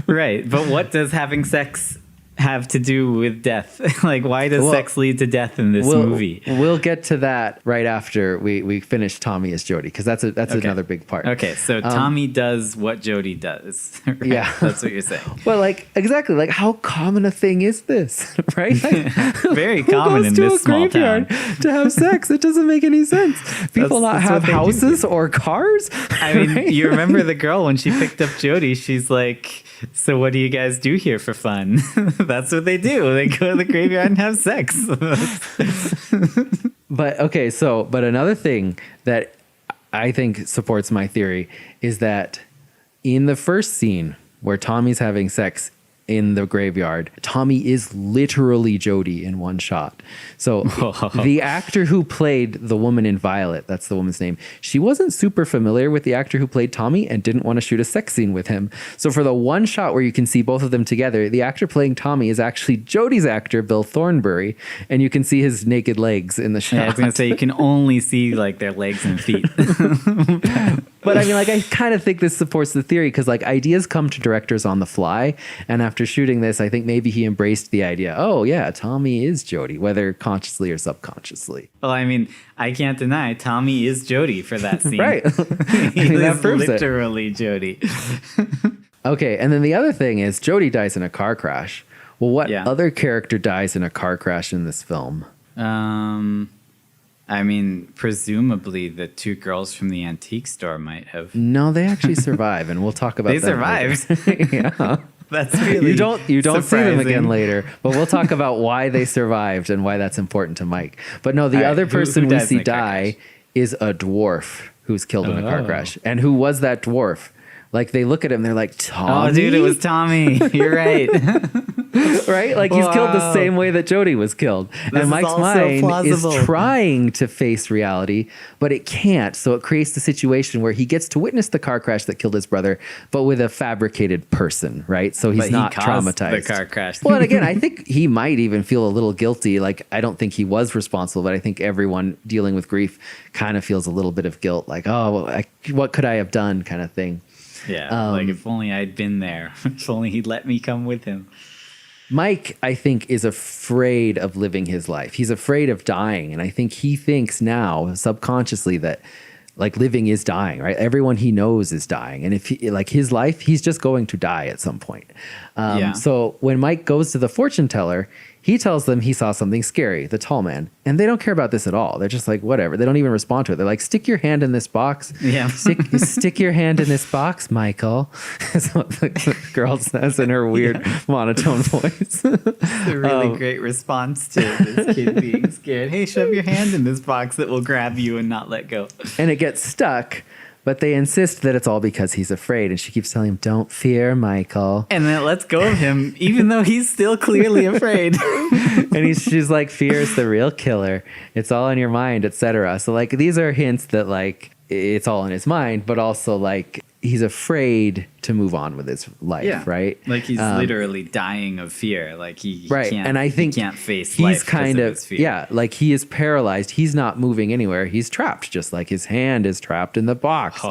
S2: Right. But what does having sex have to do with death? Like, why does sex lead to death in this movie? We'll
S1: get to that right after we finish Tommy as Jodie, because that's another big part.
S2: Okay, so Tommy does what Jodie does. Right? Yeah, that's what you're saying.
S1: Well, like, exactly. Like, how common a thing is this, right? Like,
S2: very common in this small town
S1: to have sex. It doesn't make any sense. People not have houses or cars.
S2: I mean, you remember the girl when she picked up Jodie? She's like, "So what do you guys do here for fun?" That's what they do. They go to the graveyard and have sex.
S1: But another thing that I think supports my theory is that in the first scene where Tommy's having sex in the graveyard, Tommy is literally Jodie in one shot. So the actor who played the woman in Violet, that's the woman's name, she wasn't super familiar with the actor who played Tommy and didn't want to shoot a sex scene with him. So for the one shot where you can see both of them together, the actor playing Tommy is actually Jodie's actor, Bill Thornbury, and you can see his naked legs in the shot.
S2: Yeah, I was going to say, you can only see like their legs and feet.
S1: But I mean, like, I kind of think this supports the theory, because like ideas come to directors on the fly. And after shooting this, I think maybe he embraced the idea, oh yeah, Tommy is Jodie, whether consciously or subconsciously.
S2: Well, I mean, I can't deny Tommy is Jodie for that scene.
S1: Right.
S2: He is literally Jodie.
S1: Okay, and then the other thing is Jodie dies in a car crash. Well, what other character dies in a car crash in this film?
S2: I mean, presumably the two girls from the antique store might have.
S1: No, they actually survive, and we'll talk about that.
S2: They survived.
S1: Yeah.
S2: That's really
S1: you don't see them again later, but we'll talk about why they survived and why that's important to Mike. But no, the other person we see die is a dwarf who's killed in a car crash. And who was that dwarf? Like, they look at him, they're like, Tommy?
S2: Oh, dude, it was Tommy. You're right.
S1: Right? Like, he's killed the same way that Jodie was killed. And Mike's mind is trying to face reality, but it can't. So it creates the situation where he gets to witness the car crash that killed his brother, but with a fabricated person, right? So he's not traumatized.
S2: The car crash.
S1: Well, and again, I think he might even feel a little guilty. Like, I don't think he was responsible, but I think everyone dealing with grief kind of feels a little bit of guilt. Like, oh, what could I have done, kind of thing.
S2: Yeah, like if only I'd been there. If only he'd let me come with him.
S1: Mike, I think, is afraid of living his life. He's afraid of dying. And I think he thinks now subconsciously that like living is dying, right? Everyone he knows is dying. And if he, like his life, he's just going to die at some point. So when Mike goes to the fortune teller, he tells them he saw something scary, the tall man. And they don't care about this at all. They're just like, whatever. They don't even respond to it. They're like, stick your hand in this box.
S2: Yeah.
S1: Stick your hand in this box, Michael. Is what the girl says in her weird monotone voice.
S2: It's a really great response to this kid being scared. Hey, shove your hand in this box that will grab you and not let go.
S1: And it gets stuck. But they insist that it's all because he's afraid. And she keeps telling him, don't fear, Michael.
S2: And then it lets go of him, even though he's still clearly afraid.
S1: And she's like, fear is the real killer. It's all in your mind, etc. So like, these are hints that like, it's all in his mind, but also like, he's afraid to move on with his life, right?
S2: Like he's literally dying of fear. Like he can't,
S1: and I think
S2: he can't face
S1: he's
S2: life
S1: kind of
S2: his fear.
S1: Like he is paralyzed. He's not moving anywhere. He's trapped, just like his hand is trapped in the box.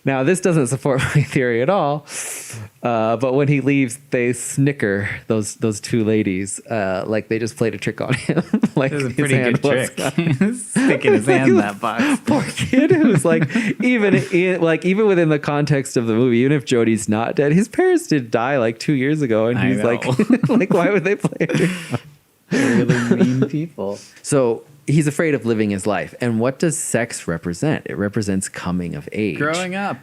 S1: Now, this doesn't support my theory at all. But when he leaves, they snicker, those two ladies, like they just played a trick on him. Like,
S2: it was a pretty good trick. Sticking his hand in that box.
S1: Poor kid who's like, even within the context of the movie, even if Jody's not dead, his parents did die like 2 years ago, and he's like, like, why would they play her?
S2: They're really mean people.
S1: So he's afraid of living his life. And what does sex represent? It represents coming of age.
S2: Growing up.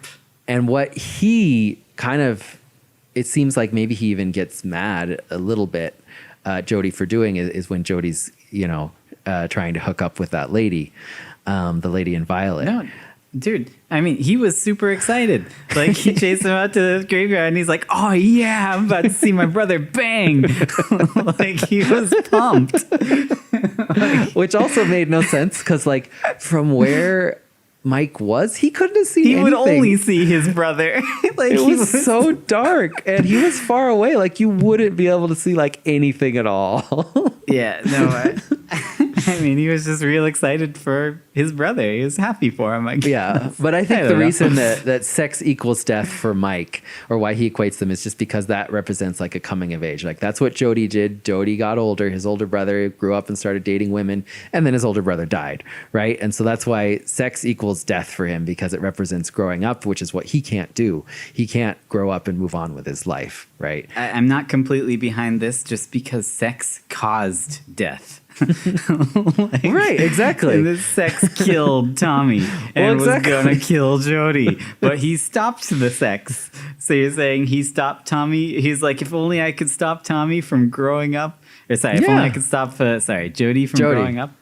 S2: And
S1: what he kind of, it seems like maybe he even gets mad a little bit, Jody, for doing is when Jody's, trying to hook up with that lady, the lady in violet.
S2: No, dude, I mean, he was super excited. Like, he chased him out to the graveyard, and he's like, oh, yeah, I'm about to see my brother bang. Like, he was pumped.
S1: Which also made no sense, because, like, from where Mike was, he couldn't have seen anything.
S2: He would only see his brother.
S1: Like, it was so dark, and he was far away. Like, you wouldn't be able to see, like, anything at all.
S2: Yeah, no, I mean, he was just real excited for his brother. He was happy for him, I guess.
S1: Yeah, but I think the reason that sex equals death for Mike, or why he equates them, is just because that represents like a coming of age. Like, that's what Jody did. Jody got older. His older brother grew up and started dating women, and then his older brother died, right? And so that's why sex equals death for him, because it represents growing up, which is what he can't do. He can't grow up and move on with his life, right?
S2: I'm not completely behind this just because sex caused death.
S1: Like, right, exactly.
S2: And this sex killed Tommy and was gonna kill Jody, but he stopped the sex. So you're saying he stopped Tommy? He's like, if only I could stop Tommy from growing up. Or sorry, if only I could stop Jody from growing up.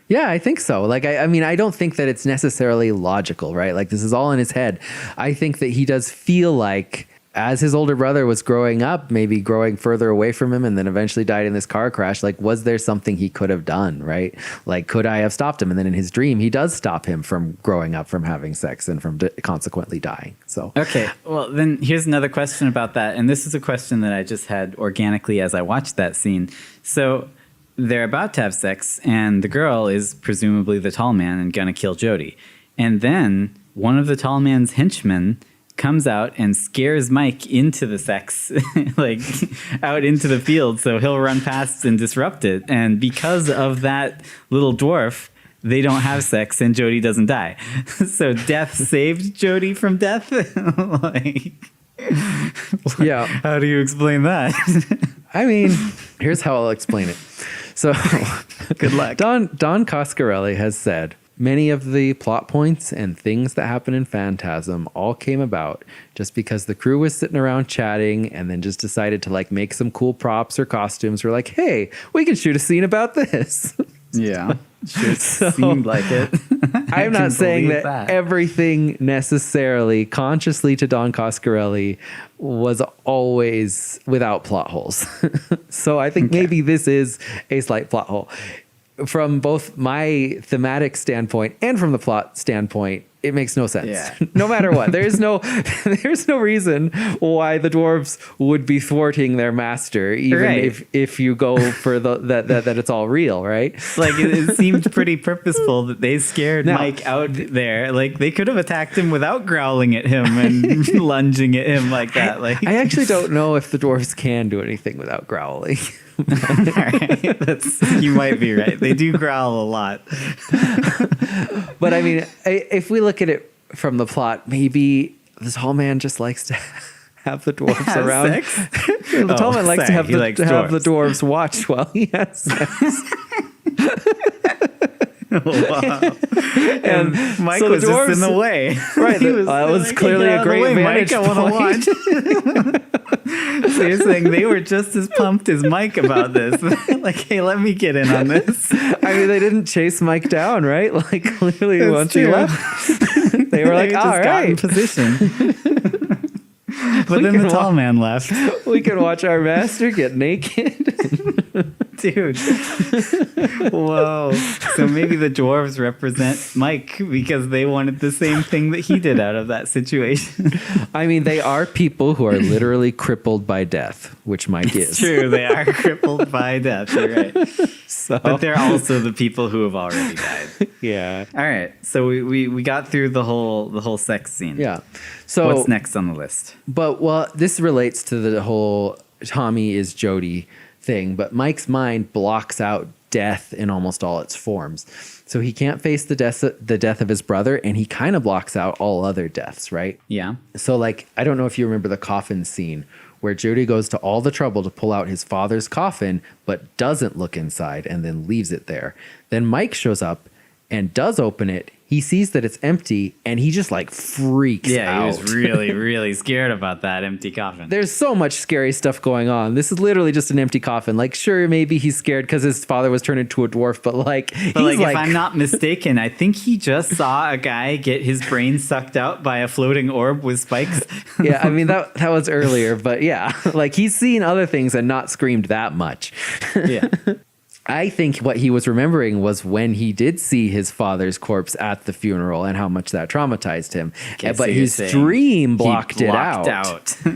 S1: Yeah, I think so. Like, I mean, I don't think that it's necessarily logical, right? Like, this is all in his head. I think that he does feel like, as his older brother was growing up, maybe growing further away from him, and then eventually died in this car crash, like, was there something he could have done, right? Like, could I have stopped him? And then in his dream, he does stop him from growing up, from having sex, and from consequently dying. So
S2: okay, well, then here's another question about that. And this is a question that I just had organically as I watched that scene. So they're about to have sex, and the girl is presumably the tall man and gonna kill Jody. And then one of the tall man's henchmen comes out and scares Mike into the sex, like out into the field, so he'll run past and disrupt it. And because of that little dwarf, they don't have sex and Jody doesn't die. So death saved Jody from death. Like,
S1: yeah.
S2: How do you explain that?
S1: I mean, here's how I'll explain it. So
S2: good luck.
S1: Don Coscarelli has said, many of the plot points and things that happen in Phantasm all came about just because the crew was sitting around chatting and then just decided to like make some cool props or costumes. We're like, hey, we can shoot a scene about this.
S2: Yeah, sure seemed like it.
S1: I'm not saying that everything necessarily consciously to Don Coscarelli was always without plot holes. So I think maybe this is a slight plot hole. From both my thematic standpoint and from the plot standpoint, it makes no sense.
S2: Yeah.
S1: No matter what. There's no reason why the dwarves would be thwarting their master, even if you go for that it's all real, right?
S2: Like, it seemed pretty purposeful that they scared Mike out there. Like, they could have attacked him without growling at him and lunging at him like that. Like,
S1: I actually don't know if the dwarves can do anything without growling.
S2: All right. You might be right. They do growl a lot.
S1: But I mean, if we look at it from the plot, maybe this tall man just likes to have the dwarves around.
S2: Sex?
S1: The tall man likes to have the dwarves watch while he has sex.
S2: Wow. And Mike was just in the way.
S1: Right. That was clearly a great vantage point.
S2: I want to watch. So you're saying they were just as pumped as Mike about this. Like, hey, let me get in on this.
S1: I mean, they didn't chase Mike down, right? Like, clearly once he left, they were like, all right.
S2: Got in position. But then the tall man left.
S1: We can watch our master get naked.
S2: Dude. Whoa. So maybe the dwarves represent Mike because they wanted the same thing that he did out of that situation.
S1: I mean, they are people who are literally crippled by death, which Mike is.
S2: It's true. They are crippled by death. You're right. But they're also the people who have already died.
S1: Yeah.
S2: All right. So we got through the whole sex scene.
S1: Yeah. So
S2: what's next on the list?
S1: But, well, this relates to the whole Tommy is Jody thing, but Mike's mind blocks out death in almost all its forms. So he can't face the death of his brother, and he kind of blocks out all other deaths, right?
S2: Yeah.
S1: So like, I don't know if you remember the coffin scene where Jody goes to all the trouble to pull out his father's coffin, but doesn't look inside and then leaves it there. Then Mike shows up and does open it. He sees that it's empty, and he just like freaks out.
S2: Yeah, he was really, really scared about that empty coffin.
S1: There's so much scary stuff going on. This is literally just an empty coffin. Like, sure, maybe he's scared because his father was turned into a dwarf, but he's like,
S2: if I'm not mistaken, I think he just saw a guy get his brain sucked out by a floating orb with spikes.
S1: Yeah, I mean, that was earlier, but yeah, like he's seen other things and not screamed that much.
S2: Yeah.
S1: I think what he was remembering was when he did see his father's corpse at the funeral and how much that traumatized him.
S2: Okay,
S1: but
S2: so
S1: his dream blocked it out.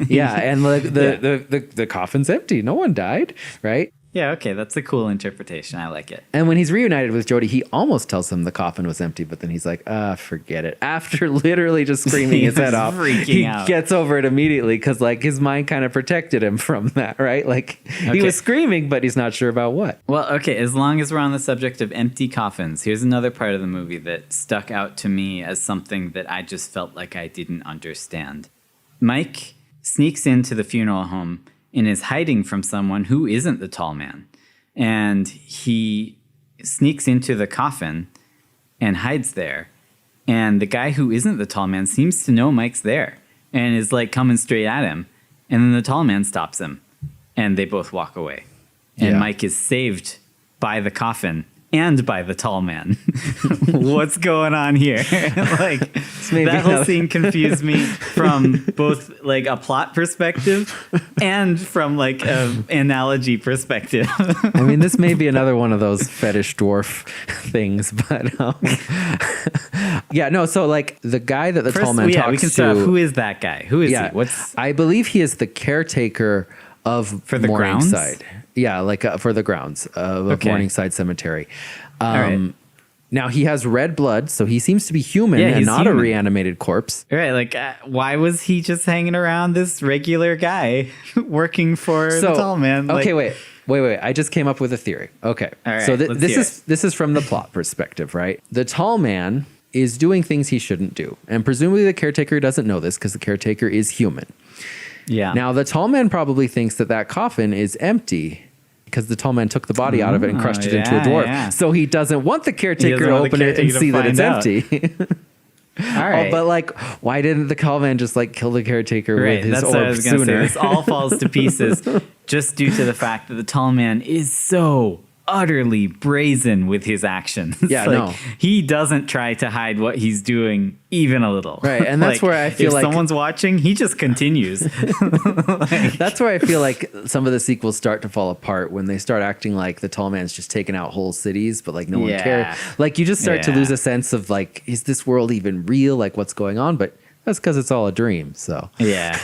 S1: Yeah, and the coffin's empty. No one died, right?
S2: Yeah, okay, that's a cool interpretation. I like it.
S1: And when he's reunited with Jody, he almost tells him the coffin was empty, but then he's like, forget it. After literally just screaming his head off, he gets over it immediately because like his mind kind of protected him from that, right? Like he was screaming, but he's not sure about what.
S2: Well, okay, as long as we're on the subject of empty coffins, here's another part of the movie that stuck out to me as something that I just felt like I didn't understand. Mike sneaks into the funeral home and is hiding from someone who isn't the tall man. And he sneaks into the coffin and hides there. And the guy who isn't the tall man seems to know Mike's there and is like coming straight at him. And then the tall man stops him and they both walk away. And Mike is saved by the coffin and by the tall man. What's going on here? Like that whole scene confused me from both like a plot perspective and from like an analogy perspective.
S1: I mean, this may be another one of those fetish dwarf things, but yeah, no. So like the guy that the tall man talks
S2: we can start off. Who is that guy? Who is he?
S1: I believe he is the caretaker for the Morningside.
S2: Grounds?
S1: Yeah, like for the grounds of Morningside Cemetery.
S2: All right.
S1: Now he has red blood, so he seems to be human and not a reanimated corpse.
S2: Right, like why was he just hanging around this regular guy working for the tall man?
S1: Okay, wait. I just came up with a theory. Okay,
S2: all right,
S1: so this is from the plot perspective, right? The tall man is doing things he shouldn't do, and presumably the caretaker doesn't know this because the caretaker is human.
S2: Yeah.
S1: Now, the tall man probably thinks that coffin is empty because the tall man took the body out of it and crushed it into a dwarf. Yeah. So he doesn't want the caretaker to open it and see that it's empty.
S2: All right.
S1: But like, why didn't the tall man just like kill the caretaker with his orb sooner?
S2: This all falls to pieces just due to the fact that the tall man is so utterly brazen with his actions.
S1: Yeah, no.
S2: He doesn't try to hide what he's doing even a little.
S1: Right, and that's where I feel
S2: if
S1: like...
S2: if someone's watching, he just continues.
S1: That's where I feel like some of the sequels start to fall apart when they start acting like the tall man's just taking out whole cities, but like no one cares. Like you just start to lose a sense of like, is this world even real? Like what's going on? But that's because it's all a dream, so...
S2: Yeah.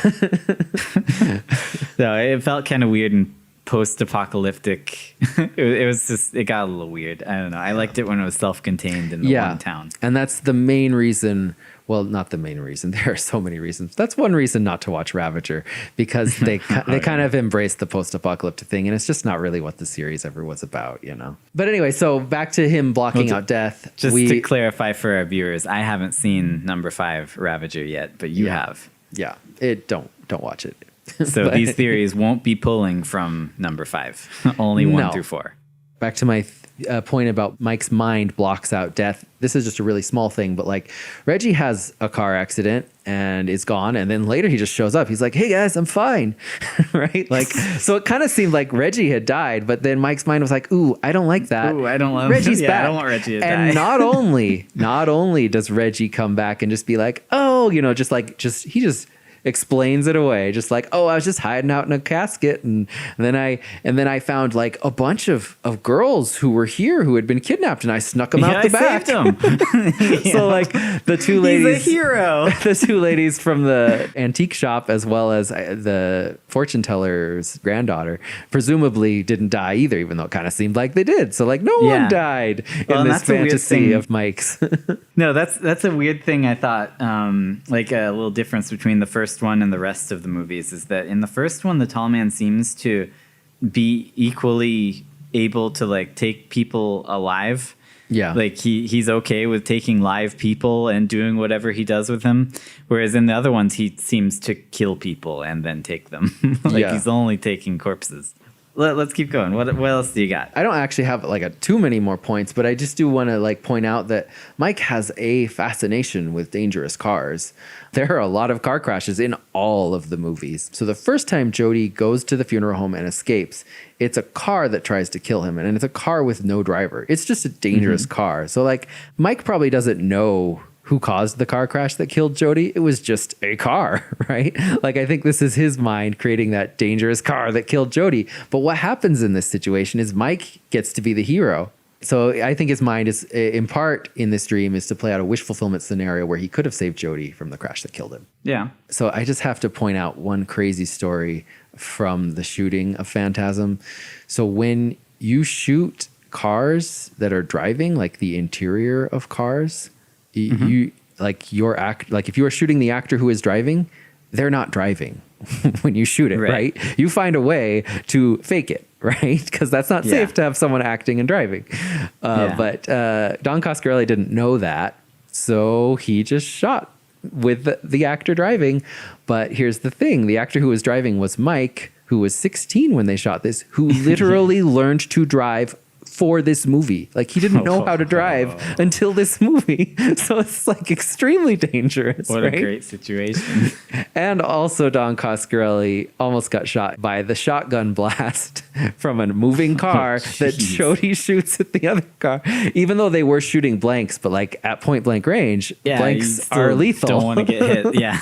S2: So it felt kind of weird and post-apocalyptic. It got a little weird. I don't know. I liked it when it was self-contained in the one town.
S1: And that's the main reason. Well, not the main reason. There are so many reasons. That's one reason not to watch Ravager, because they kind of embrace the post-apocalyptic thing, and it's just not really what the series ever was about, you know. But anyway, so back to him blocking out death.
S2: Just to clarify for our viewers, I haven't seen number 5 Ravager yet, but you have.
S1: Yeah. Don't watch it.
S2: So these theories won't be pulling from number 5, only 1 through 4.
S1: Back to my point about Mike's mind blocks out death. This is just a really small thing, but like Reggie has a car accident and is gone, and then later he just shows up. He's like, "Hey guys, I'm fine," right? Like, so it kind of seemed like Reggie had died, but then Mike's mind was like, "Ooh, I don't like that.
S2: Ooh, I don't love
S1: Reggie's back.
S2: I don't want Reggie to die."
S1: And not only does Reggie come back and just be like, "Oh, you know," he just explains it away, just like, "Oh, I was just hiding out in a casket, and then I found like a bunch of girls who were here who had been kidnapped, and I snuck them out the back."
S2: Saved them.
S1: So like the two ladies,
S2: he's a hero.
S1: The two ladies from the antique shop, as well as the fortune teller's granddaughter, presumably didn't die either, even though it kind of seemed like they did. So like no one died in this fantasy of Mike's.
S2: No, that's a weird thing. I thought like a little difference between the first one and the rest of the movies is that in the first one, the tall man seems to be equally able to like take people alive.
S1: Yeah.
S2: Like he's okay with taking live people and doing whatever he does with them. Whereas in the other ones, he seems to kill people and then take them. He's only taking corpses. Let's keep going. What else do you got?
S1: I don't actually have like too many more points, but I just do want to like point out that Mike has a fascination with dangerous cars. There are a lot of car crashes in all of the movies. So the first time Jody goes to the funeral home and escapes, it's a car that tries to kill him, and it's a car with no driver. It's just a dangerous car. So like Mike probably doesn't know who caused the car crash that killed Jody. It was just a car, right? Like, I think this is his mind creating that dangerous car that killed Jody. But what happens in this situation is Mike gets to be the hero. So I think his mind is, in part in this dream, is to play out a wish fulfillment scenario where he could have saved Jody from the crash that killed him.
S2: Yeah.
S1: So I just have to point out one crazy story from the shooting of Phantasm. So when you shoot cars that are driving, like the interior of cars, you like if you are shooting the actor who is driving, they're not driving when you shoot it, right? You find a way to fake it, right? Because that's not safe to have someone acting and driving. But Don Coscarelli didn't know that, so he just shot with the actor driving. But here's the thing: the actor who was driving was Mike, who was 16 when they shot this, who literally learned to drive for this movie. Like, he didn't know how to drive until this movie. So it's like extremely dangerous.
S2: What a great situation.
S1: And also Don Coscarelli almost got shot by the shotgun blast from a moving car that Jody shoots at the other car. Even though they were shooting blanks, but like at point blank range, blanks are lethal.
S2: Don't want to get hit. Yeah.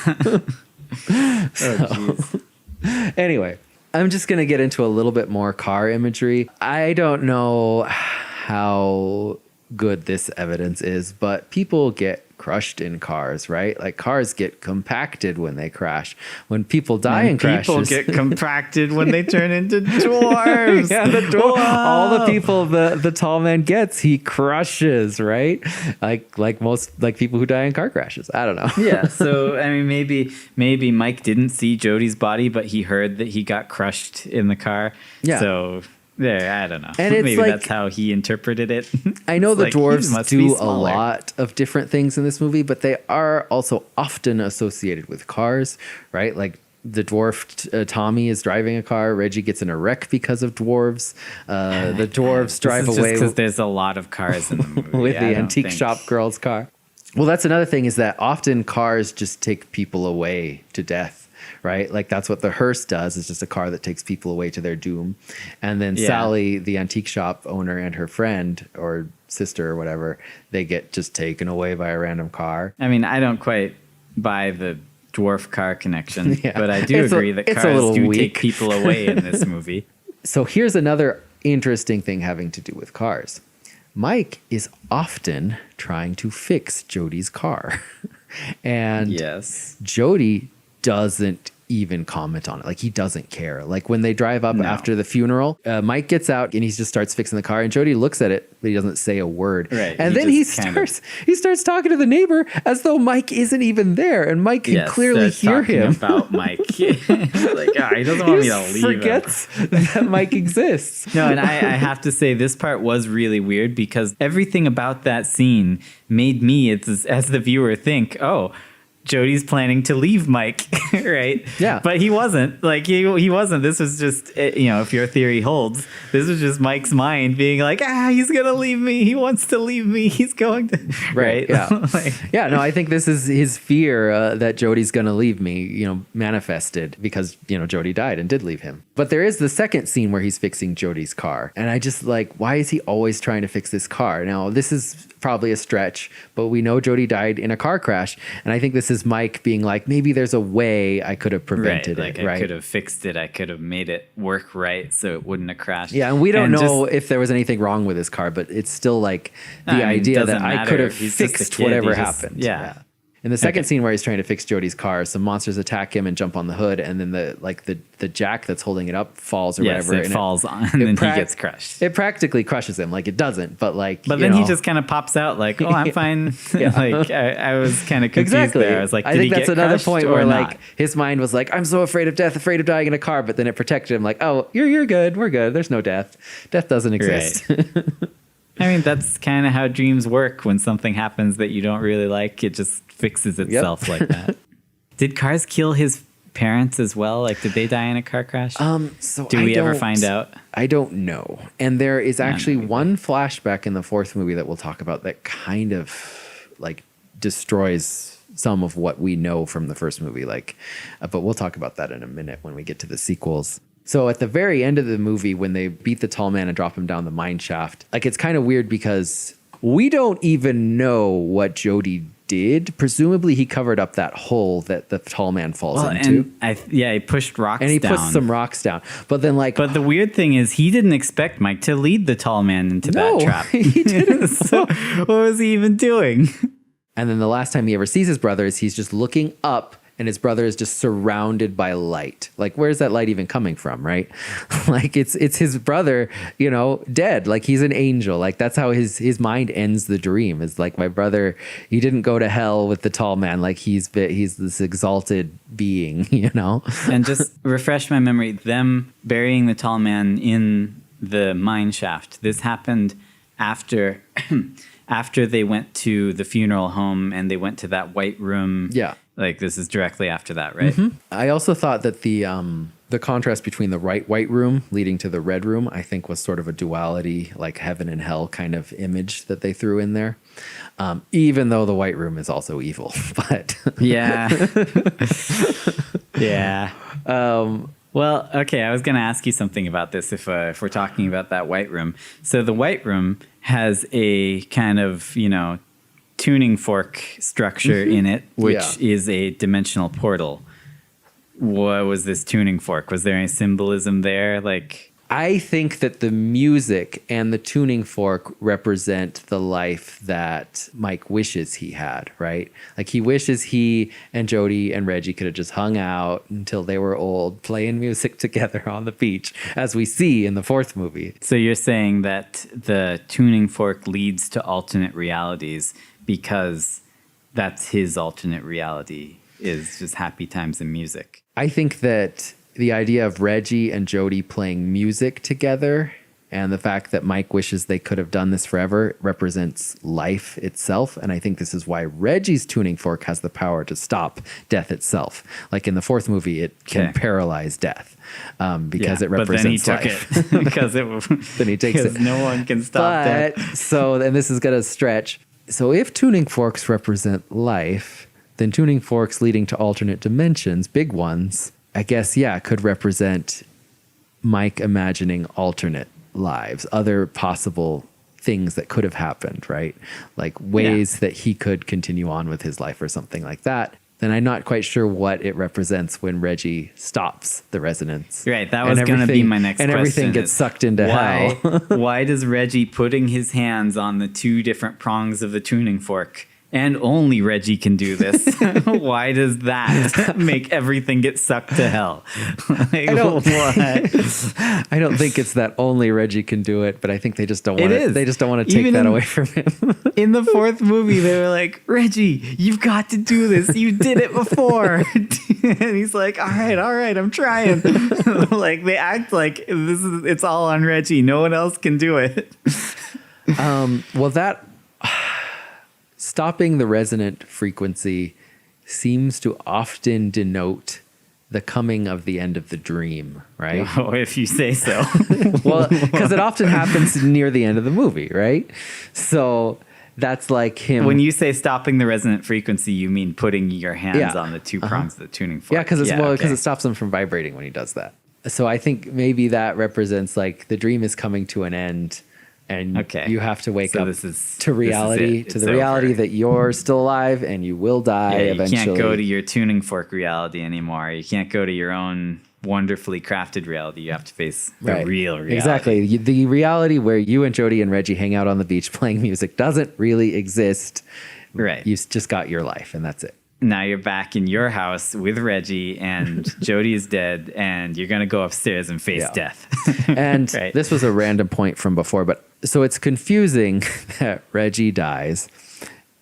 S1: Anyway, I'm just going to get into a little bit more car imagery. I don't know how good this evidence is, but people get crushed in cars, right? Like, cars get compacted when they crash. When people die in crashes,
S2: people get compacted when they turn into dwarves.
S1: All the people the tall man gets, he crushes, right? Like most people who die in car crashes. I don't know.
S2: Yeah. So I mean, maybe Mike didn't see Jody's body, but he heard that he got crushed in the car. Yeah. So. There, I don't know.
S1: And it's
S2: maybe
S1: like,
S2: that's how he interpreted it.
S1: I know the dwarves do a lot of different things in this movie, but they are also often associated with cars, right? Like the dwarf Tommy is driving a car. Reggie gets in a wreck because of dwarves. The dwarves drive away
S2: because there's a lot of cars in the movie
S1: with the antique shop girl's car. Well, that's another thing, is that often cars just take people away to death. Right? Like, that's what the hearse does. It's just a car that takes people away to their doom. And then Sally, the antique shop owner, and her friend or sister or whatever, they get just taken away by a random car.
S2: I mean, I don't quite buy the dwarf car connection, but I do agree that cars do take people away in this movie.
S1: So here's another interesting thing having to do with cars. Mike is often trying to fix Jody's car. And Jody doesn't even comment on it. Like, he doesn't care. Like, when they drive up after the funeral, Mike gets out and he just starts fixing the car, and Jody looks at it, but he doesn't say a word.
S2: Right.
S1: And then he starts talking to the neighbor as though Mike isn't even there, and Mike can clearly hear him.
S2: About Mike. Like, he doesn't want me to leave.
S1: Forgets that Mike exists.
S2: No, and I have to say, this part was really weird, because everything about that scene made me, as the viewer, think, oh, Jody's planning to leave Mike, right?
S1: Yeah.
S2: But he wasn't. Like, he wasn't. This was just, if your theory holds, this was just Mike's mind being like, he's going to leave me. He wants to leave me. He's going to.
S1: Right. Yeah. No, I think this is his fear that Jody's going to leave me, manifested because, Jody died and did leave him. But there is the second scene where he's fixing Jody's car. And I just why is he always trying to fix this car? Now, this is probably a stretch, but we know Jody died in a car crash. And I think this is Mike being like, maybe there's a way I could have prevented it.
S2: I could have fixed it. I could have made it work right so it wouldn't have crashed.
S1: Yeah, and we don't know if there was anything wrong with his car, but it's still the idea that I could have fixed whatever happened.
S2: Yeah.
S1: In the second scene where he's trying to fix Jodie's car, some monsters attack him and jump on the hood, and then the jack that's holding it up falls or whatever.
S2: It falls on, and then he gets crushed.
S1: It practically crushes him. Like, it doesn't, but
S2: then he just kind of pops out like, oh, I'm fine. Like, I was kind of confused there. I was like,
S1: I think that's another point where like his mind was like, I'm so afraid of death, afraid of dying in a car, but then it protected him. Like, oh, you're good. We're good. There's no death. Death doesn't exist.
S2: Right. I mean, that's kind of how dreams work. When something happens that you don't really like, it just fixes itself like that. Did cars kill his parents as well? Like, did they die in a car crash? Do we ever find out?
S1: I don't know. And there is actually one flashback in the fourth movie that we'll talk about that kind of like destroys some of what we know from the first movie. But we'll talk about that in a minute when we get to the sequels. So at the very end of the movie, when they beat the tall man and drop him down the mine shaft, like, it's kind of weird because we don't even know what Jodie did. Presumably he covered up that hole that the tall man falls into.
S2: And he pushed rocks down.
S1: And he pushed some rocks down. But then but
S2: the weird thing is he didn't expect Mike to lead the tall man into that trap.
S1: He didn't.
S2: So what was he even doing?
S1: And then the last time he ever sees his brother is he's just looking up, and his brother is just surrounded by light. Like, where's that light even coming from, right? Like, it's his brother, dead. Like, he's an angel. Like, that's how his mind ends the dream. Is like, my brother, he didn't go to hell with the tall man. Like, he's this exalted being,
S2: And just refresh my memory, them burying the tall man in the mine shaft. This happened after they went to the funeral home and they went to that white room.
S1: Yeah.
S2: Like, this is directly after that, right?
S1: Mm-hmm. I also thought that the contrast between the white room leading to the red room, I think, was sort of a duality, like heaven and hell kind of image that they threw in there. Even though the white room is also evil, but
S2: yeah. Yeah. Well, okay, I was going to ask you something about this if we're talking about that white room. So the white room has a kind of, tuning fork structure in it, which is a dimensional portal. What was this tuning fork? Was there any symbolism there? Like,
S1: I think that the music and the tuning fork represent the life that Mike wishes he had, right? Like, he wishes he and Jodie and Reggie could have just hung out until they were old, playing music together on the beach, as we see in the fourth movie.
S2: So you're saying that the tuning fork leads to alternate realities because that's his alternate reality, is just happy times and music.
S1: I think that the idea of Reggie and Jodie playing music together and the fact that Mike wishes they could have done this forever represents life itself. And I think this is why Reggie's tuning fork has the power to stop death itself. Like in the fourth movie, it can paralyze death because it represents life.
S2: But then he took it
S1: then he takes it.
S2: No one can stop death.
S1: So, and this is going to stretch. So if tuning forks represent life, then tuning forks leading to alternate dimensions, big ones, I guess, could represent Mike imagining alternate lives, other possible things that could have happened, right? Like ways that he could continue on with his life or something like that. Then I'm not quite sure what it represents when Reggie stops the resonance.
S2: Right, that was going to be my next question.
S1: And everything gets sucked into hell.
S2: Why does Reggie putting his hands on the two different prongs of the tuning fork, and only Reggie can do this, why does that make everything get sucked to hell? Like,
S1: I don't think it's that only Reggie can do it, but I think they just don't want to. They just don't want to take that away from him.
S2: In the fourth movie, they were like, Reggie, you've got to do this. You did it before. And he's like, all right, I'm trying. Like, they act like it's all on Reggie. No one else can do it.
S1: Stopping the resonant frequency seems to often denote the coming of the end of the dream, right?
S2: Oh, if you say so.
S1: Well, because it often happens near the end of the movie, right? So that's like him.
S2: When you say stopping the resonant frequency, you mean putting your hands on the two prongs of the tuning fork.
S1: Yeah, because it stops him from vibrating when he does that. So I think maybe that represents like the dream is coming to an end. And you have to wake up to reality, to the reality that you're still alive and you will die eventually.
S2: You can't go to your tuning fork reality anymore. You can't go to your own wonderfully crafted reality. You have to face the real reality.
S1: Exactly. The reality where you and Jodie and Reggie hang out on the beach playing music doesn't really exist.
S2: Right.
S1: You just got your life, and that's it.
S2: Now you're back in your house with Reggie, and Jody is dead, and you're going to go upstairs and face death.
S1: And
S2: right.
S1: This was a random point from before, but so it's confusing that Reggie dies,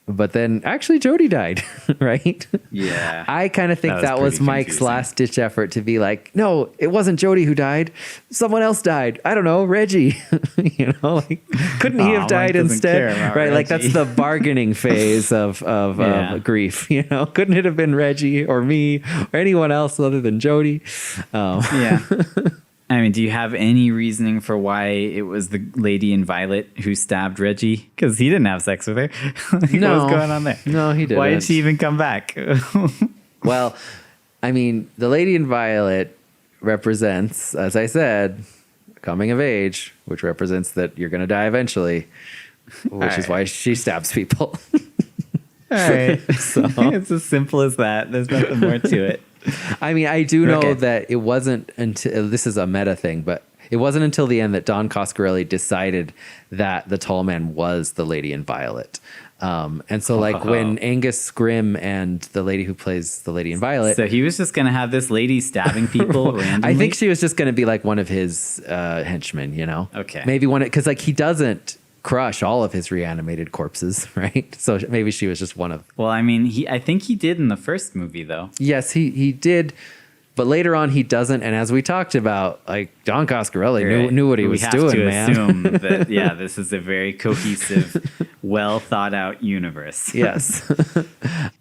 S1: but then actually Jody died, right?
S2: Yeah.
S1: I kind of think that was Mike's
S2: confusing.
S1: last ditch effort to be like, no, it wasn't Jody who died. Someone else died. I don't know, Reggie. Like, couldn't he have died instead? Right.
S2: Reggie.
S1: Like that's the bargaining phase of grief. Couldn't it have been Reggie or me or anyone else other than Jody?
S2: Yeah. I mean, do you have any reasoning for why it was the lady in violet who stabbed Reggie? Because he didn't have sex with her.
S1: No.
S2: What's going on there?
S1: No, he didn't.
S2: Why did she even come back?
S1: Well, I mean, the lady in violet represents, as I said, coming of age, which represents that you're going to die eventually, which is why she stabs people.
S2: All right. So it's as simple as that. There's nothing more to it.
S1: I mean, I do know that it wasn't until, this is a meta thing, but it wasn't until the end that Don Coscarelli decided that the tall man was the lady in violet. And so when Angus Scrimm and the lady who plays the lady in violet.
S2: So he was just going to have this lady stabbing people randomly?
S1: I think she was just going to be like one of his henchmen,
S2: Okay.
S1: Maybe because he doesn't crush all of his reanimated corpses, right? So maybe she was just one of.
S2: Well, I mean, I think he did in the first movie, though.
S1: Yes, he did, but later on he doesn't. And as we talked about, like Don Coscarelli knew what he was doing, man.
S2: We have to assume that this is a very cohesive, well thought out universe.
S1: Yes.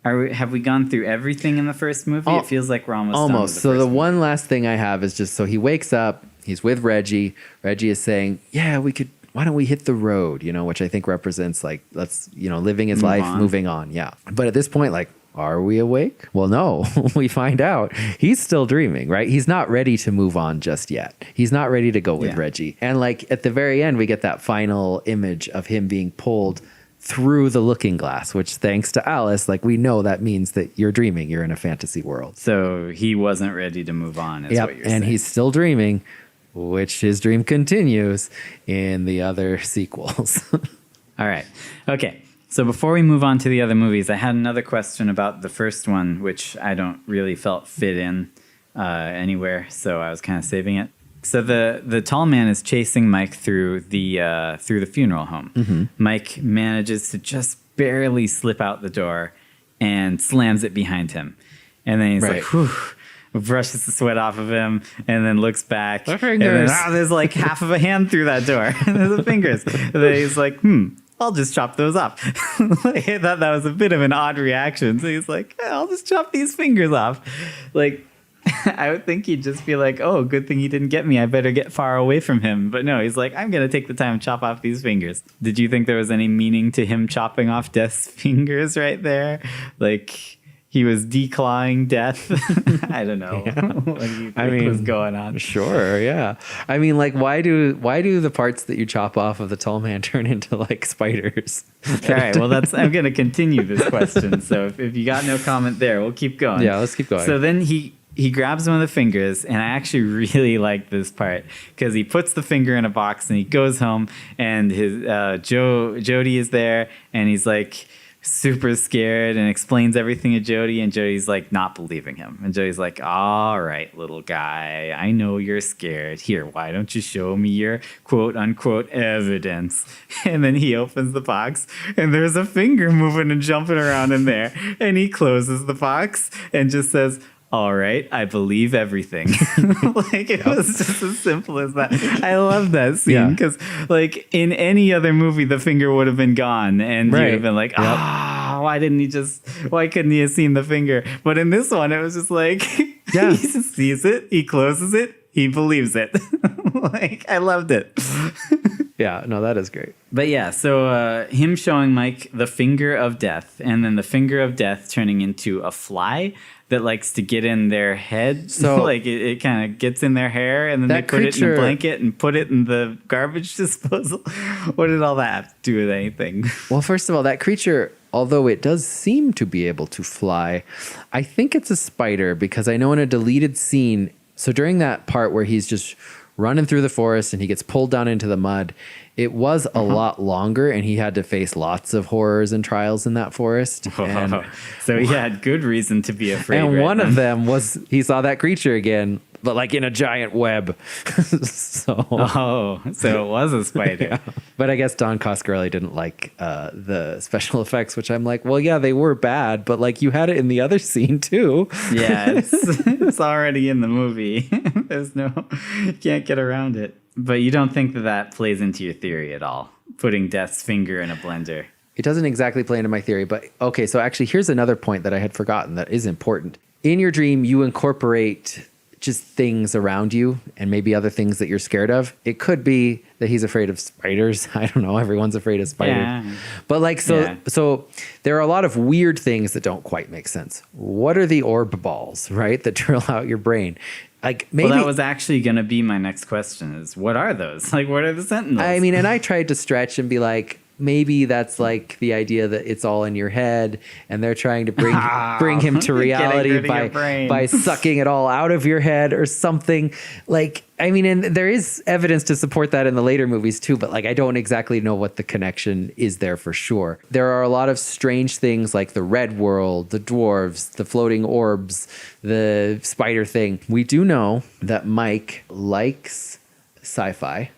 S2: Have we gone through everything in the first movie? It feels like we're almost done with the
S1: So
S2: first
S1: the
S2: movie.
S1: one last thing I have is just so he wakes up. He's with Reggie. Reggie is saying, "Yeah, we could." Why don't we hit the road? Which I think represents like, let's, living his life, moving on. Yeah. But at this point, like, are we awake? Well, no, we find out he's still dreaming, right? He's not ready to move on just yet. He's not ready to go with Reggie. And like at the very end, we get that final image of him being pulled through the looking glass, which thanks to Alice, like we know that means that you're dreaming. You're in a fantasy world.
S2: So he wasn't ready to move on, is what you're saying.
S1: And he's still dreaming, which his dream continues in the other sequels.
S2: All right. Okay. So before we move on to the other movies, I had another question about the first one, which I don't really felt fit in anywhere, so I was kind of saving it. So the tall man is chasing Mike through the funeral home. Mm-hmm. Mike manages to just barely slip out the door and slams it behind him. And then he's like, whew. Brushes the sweat off of him and then looks back.
S1: The fingers.
S2: And then, there's like half of a hand through that door. And there's the fingers. And then he's like, I'll just chop those off. I thought that was a bit of an odd reaction. So he's like, I'll just chop these fingers off. Like, I would think he'd just be like, oh, good thing he didn't get me. I better get far away from him. But no, he's like, I'm going to take the time to chop off these fingers. Did you think there was any meaning to him chopping off Death's fingers right there? Like, he was declawing Death. I don't know.
S1: Yeah.
S2: What do you think was going on?
S1: Sure, yeah. I mean, like, why do the parts that you chop off of the tall man turn into like spiders?
S2: All right. Well, I'm going to continue this question. So if you got no comment there, we'll keep going.
S1: Yeah, let's keep going.
S2: So then he grabs one of the fingers, and I actually really like this part because he puts the finger in a box and he goes home, and his Jody is there, and he's like super scared and explains everything to Jody, and Jody's like not believing him. And Jody's like, all right, little guy, I know you're scared. Here, why don't you show me your quote unquote evidence? And then he opens the box and there's a finger moving and jumping around in there. And he closes the box and just says, all right, I believe everything. Like, it was just as simple as that. I love that scene because, like, in any other movie, the finger would have been gone, and you'd have been like, why couldn't he have seen the finger? But in this one, it was just like, he just sees it, he closes it, he believes it. Like, I loved it.
S1: Yeah, no, that is great.
S2: But yeah, so him showing Mike the finger of death, and then the finger of death turning into a fly that likes to get in their head. So like it kind of gets in their hair, and then they put it in a blanket and put it in the garbage disposal. What did all that have to do with anything?
S1: Well, first of all, that creature, although it does seem to be able to fly, I think it's a spider, because I know in a deleted scene, so during that part where he's just running through the forest and he gets pulled down into the mud. It was a lot longer, and he had to face lots of horrors and trials in that forest. And,
S2: so he had good reason to be afraid.
S1: And one of them was he saw that creature again, but like in a giant web. So
S2: it was a spider.
S1: Yeah. But I guess Don Coscarelli didn't like the special effects, which I'm like, well, yeah, they were bad, but like you had it in the other scene too.
S2: Yeah, it's already in the movie. You can't get around it. But you don't think that plays into your theory at all, putting Death's finger in a blender?
S1: It doesn't exactly play into my theory, but okay, so actually here's another point that I had forgotten that is important. In your dream, you incorporate just things around you and maybe other things that you're scared of. It could be that he's afraid of spiders. I don't know. Everyone's afraid of spiders. Yeah. But like, so there are a lot of weird things that don't quite make sense. What are the orb balls, right? That drill out your brain. Like maybe
S2: that was actually going to be my next question is what are those? Like, what are the sentinels?
S1: I mean, and I tried to stretch and be like, maybe that's like the idea that it's all in your head and they're trying to bring him to reality by sucking it all out of your head or something. Like, I mean, and there is evidence to support that in the later movies too, but like I don't exactly know what the connection is there for sure. There are a lot of strange things like the red world, the dwarves, the floating orbs, the spider thing. We do know that Mike likes sci-fi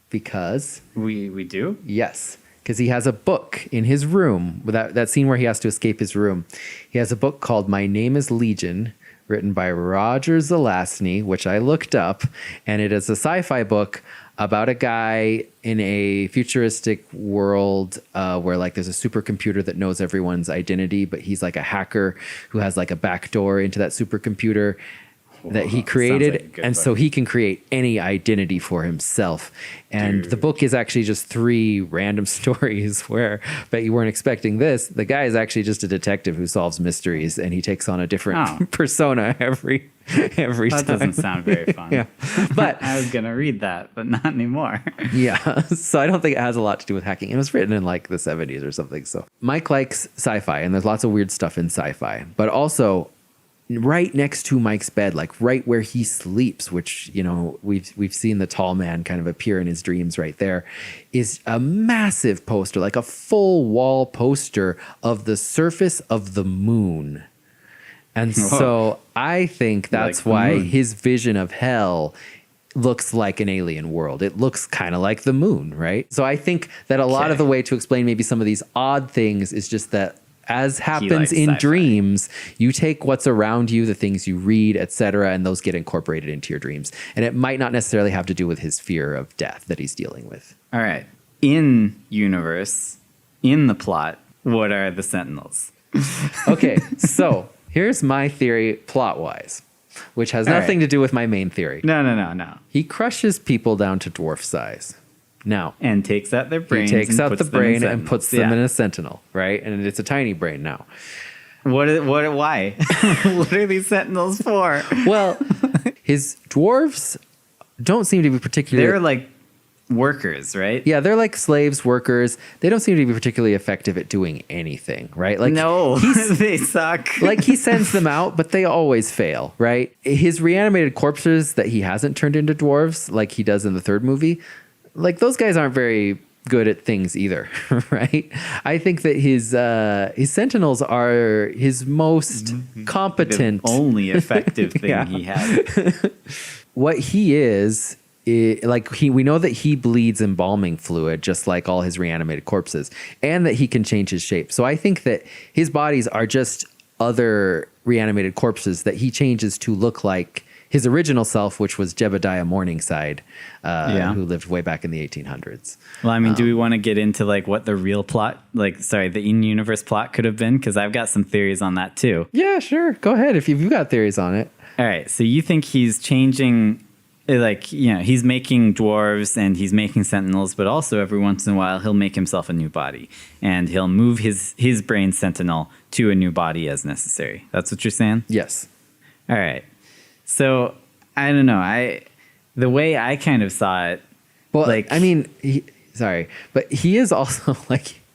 S1: because
S2: we do?
S1: Yes. Because he has a book in his room, that scene where he has to escape his room. He has a book called My Name is Legion, written by Roger Zelazny, which I looked up. And it is a sci-fi book about a guy in a futuristic world where like there's a supercomputer that knows everyone's identity, but he's like a hacker who has like a backdoor into that supercomputer that he created, like and so he can create any identity for himself. And the book is actually just 3 random stories where, bet you weren't expecting this, the guy is actually just a detective who solves mysteries, and he takes on a different persona every time.
S2: That doesn't sound very fun.
S1: Yeah. But
S2: I was gonna read that, but not anymore.
S1: Yeah. So I don't think it has a lot to do with hacking. It was written in like the 70s or something. So Mike likes sci-fi, and there's lots of weird stuff in sci-fi, but also right next to Mike's bed, like right where he sleeps, which, you know, we've seen the tall man kind of appear in his dreams right there, is a massive poster, like a full wall poster of the surface of the moon. And so I think that's like why his vision of hell looks like an alien world. It looks kind of like the moon, right? So I think that a lot of the way to explain maybe some of these odd things is just that, as happens in sci-fi dreams, you take what's around you, the things you read, etc., and those get incorporated into your dreams. And it might not necessarily have to do with his fear of death that he's dealing with.
S2: All right. In universe, in the plot, what are the Sentinels?
S1: Okay, so here's my theory plot-wise, which has nothing to do with my main theory.
S2: No.
S1: He crushes people down to dwarf size. Now,
S2: and takes out their brains.
S1: He takes out the brain and puts them in a sentinel, right? And it's a tiny brain now.
S2: Why? What are these sentinels for?
S1: Well, his dwarves don't seem to be particularly...
S2: They're like workers, right?
S1: Yeah, they're like slaves, workers. They don't seem to be particularly effective at doing anything, right? Like
S2: no, they suck.
S1: Like he sends them out, but they always fail, right? His reanimated corpses that he hasn't turned into dwarves, like he does in the 3rd movie, like those guys aren't very good at things either, right? I think that his sentinels are his most competent,
S2: the only effective thing he has.
S1: What he is we know that he bleeds embalming fluid just like all his reanimated corpses, and that he can change his shape. So I think that his bodies are just other reanimated corpses that he changes to look like his original self, which was Jebediah Morningside, who lived way back in the 1800s.
S2: Well, I mean, do we want to get into like what the real plot, the in-universe plot could have been? Because I've got some theories on that too.
S1: Yeah, sure. Go ahead if you've got theories on it.
S2: All right. So you think he's changing, he's making dwarves and he's making sentinels, but also every once in a while he'll make himself a new body and he'll move his brain sentinel to a new body as necessary. That's what you're saying?
S1: Yes.
S2: All right. So I don't know. The way I kind of saw it.
S1: Well, I mean, but he is also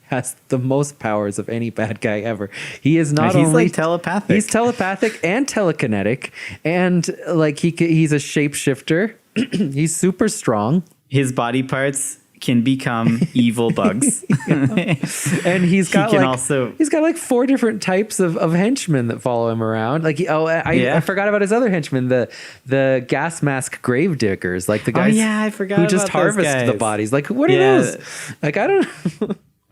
S1: has the most powers of any bad guy ever. He is not only
S2: telepathic.
S1: He's telepathic and telekinetic, and he's a shapeshifter. He's super strong.
S2: His body parts can become evil bugs.
S1: And he's got like 4 different types of henchmen that follow him around. Like, I forgot about his other henchmen, the gas mask grave diggers, like the guys
S2: I forgot
S1: who just
S2: about those
S1: harvest
S2: guys.
S1: the bodies. Like, what are those? Like, I don't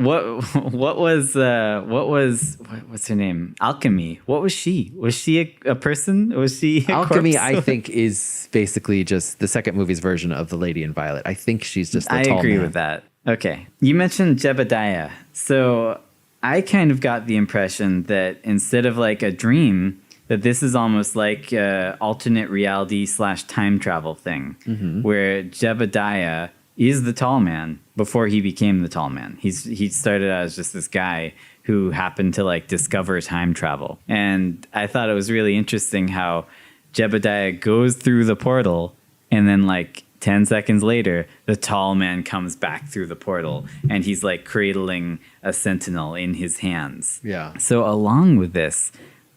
S2: What's her name? Alchemy. What was she? Was she a person? Was she a
S1: Alchemy,
S2: corpse?
S1: I think, is basically just the second movie's version of the Lady in Violet. I think she's just the tall man.
S2: I agree with that. Okay. You mentioned Jebediah. So I kind of got the impression that instead of like a dream, that this is almost like a alternate reality / time travel thing, where Jebediah is the tall man before he became the tall man. He started out as just this guy who happened to like discover time travel. And I thought it was really interesting how Jebediah goes through the portal and then like 10 seconds later, the tall man comes back through the portal and he's like cradling a sentinel in his hands.
S1: Yeah.
S2: So along with this,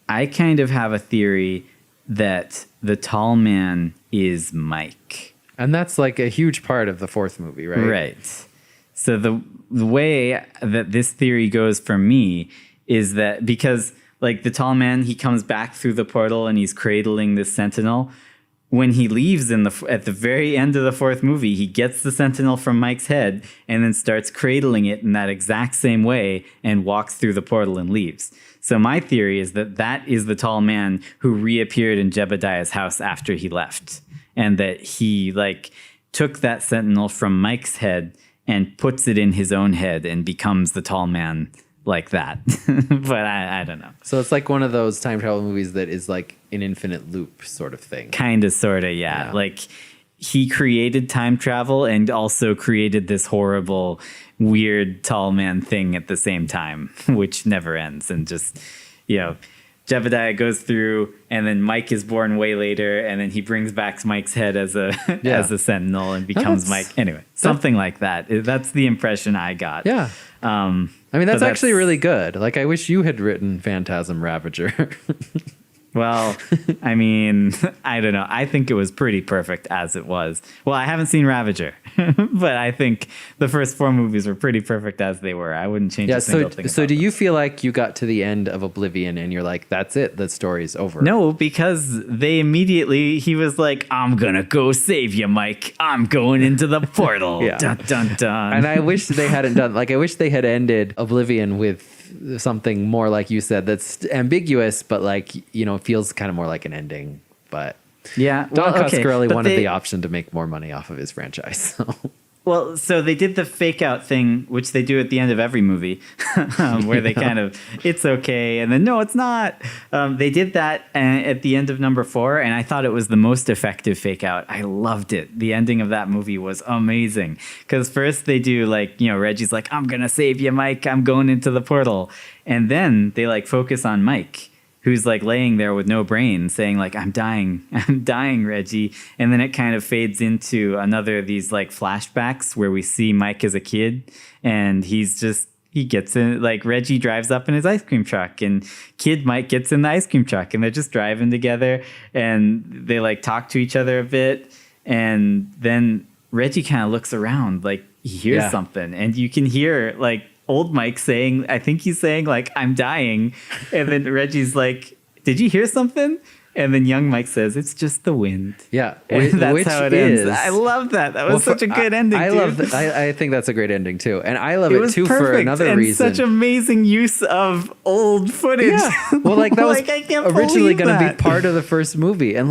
S2: I kind of have a theory that the tall man is Mike.
S1: And that's like a huge part of the 4th movie, right?
S2: Right. So the way that this theory goes for me is that because like the tall man, he comes back through the portal and he's cradling this sentinel. When he leaves at the very end of the 4th movie, he gets the sentinel from Mike's head and then starts cradling it in that exact same way and walks through the portal and leaves. So my theory is that is the tall man who reappeared in Jebediah's house after he left. And that he like took that sentinel from Mike's head and puts it in his own head and becomes the tall man like that. But I don't know.
S1: So it's like one of those time travel movies that is like an infinite loop sort of thing.
S2: Kind of, sort of, yeah. Like he created time travel and also created this horrible, weird tall man thing at the same time, which never ends. And just, Jebediah goes through, and then Mike is born way later, and then he brings back Mike's head as a sentinel and becomes Mike. Anyway, something like that. That's the impression I got.
S1: Yeah. I mean, that's actually really good. Like, I wish you had written Phantasm Ravager.
S2: Well, I mean, I don't know. I think it was pretty perfect as it was. Well, I haven't seen Ravager, but I think the first 4 movies were pretty perfect as they were. I wouldn't change a single thing.
S1: So do you feel like you got to the end of Oblivion and you're like, that's it, the story's over?
S2: No, because he was like, I'm going to go save you, Mike. I'm going into the portal.
S1: Yeah.
S2: Dun, dun, dun.
S1: And I wish they hadn't done, I wish they had ended Oblivion with something more like you said that's ambiguous, but feels kind of more like an ending. But
S2: yeah,
S1: Don Coscarelli wanted the option to make more money off of his franchise. So.
S2: Well, so they did the fake out thing, which they do at the end of every movie, where they kind of, it's okay, and then no, it's not. They did that at the end of number 4, and I thought it was the most effective fake out. I loved it. The ending of that movie was amazing. Because first they do Reggie's like, I'm going to save you, Mike. I'm going into the portal. And then they focus on Mike, who's laying there with no brain saying I'm dying, Reggie. And then it kind of fades into another of these flashbacks where we see Mike as a kid and he gets in, Reggie drives up in his ice cream truck and kid Mike gets in the ice cream truck and they're just driving together and they talk to each other a bit. And then Reggie kind of looks around he hears something and you can hear old Mike saying, I think he's saying I'm dying. And then Reggie's like, did you hear something? And then young Mike says, it's just the wind.
S1: Yeah.
S2: And that's how it ends. I love that. That was such a good ending, dude.
S1: I think that's a great ending too. And I love it too for another reason.
S2: Such amazing use of old footage.
S1: Yeah. Well, that was originally going to be part of the first movie. And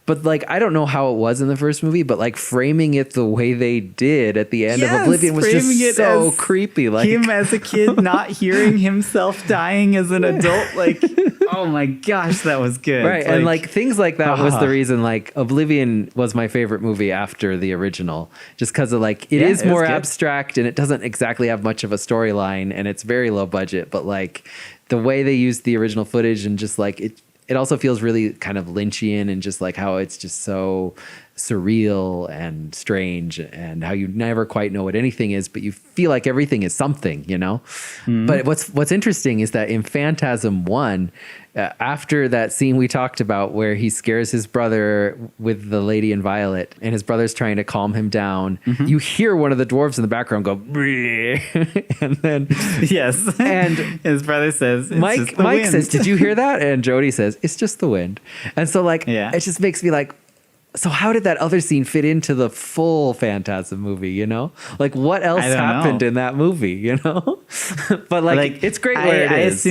S1: but I don't know how it was in the first movie, but framing it the way they did at the end of Oblivion was just so creepy.
S2: Him as a kid not hearing himself dying as an adult. Oh my gosh, that was good.
S1: Right. And things like that was the reason Oblivion was my favorite movie after the original. Just because of it is more abstract and it doesn't exactly have much of a storyline and it's very low budget. But the way they used the original footage and just it also feels really kind of Lynchian and just how it's just so surreal and strange, and how you never quite know what anything is, but you feel like everything is something, you know? But what's interesting is that in Phantasm 1, after that scene we talked about where he scares his brother with the lady in violet and his brother's trying to calm him down, you hear one of the dwarves in the background go, and then
S2: yes,
S1: and
S2: his brother says,
S1: Mike says, did you hear that? And Jody says, it's just the wind. And so like, it just makes me like, so how did that other scene fit into the full Phantasm movie, you know? Like what else happened in that movie, you know? But like it's great where it is.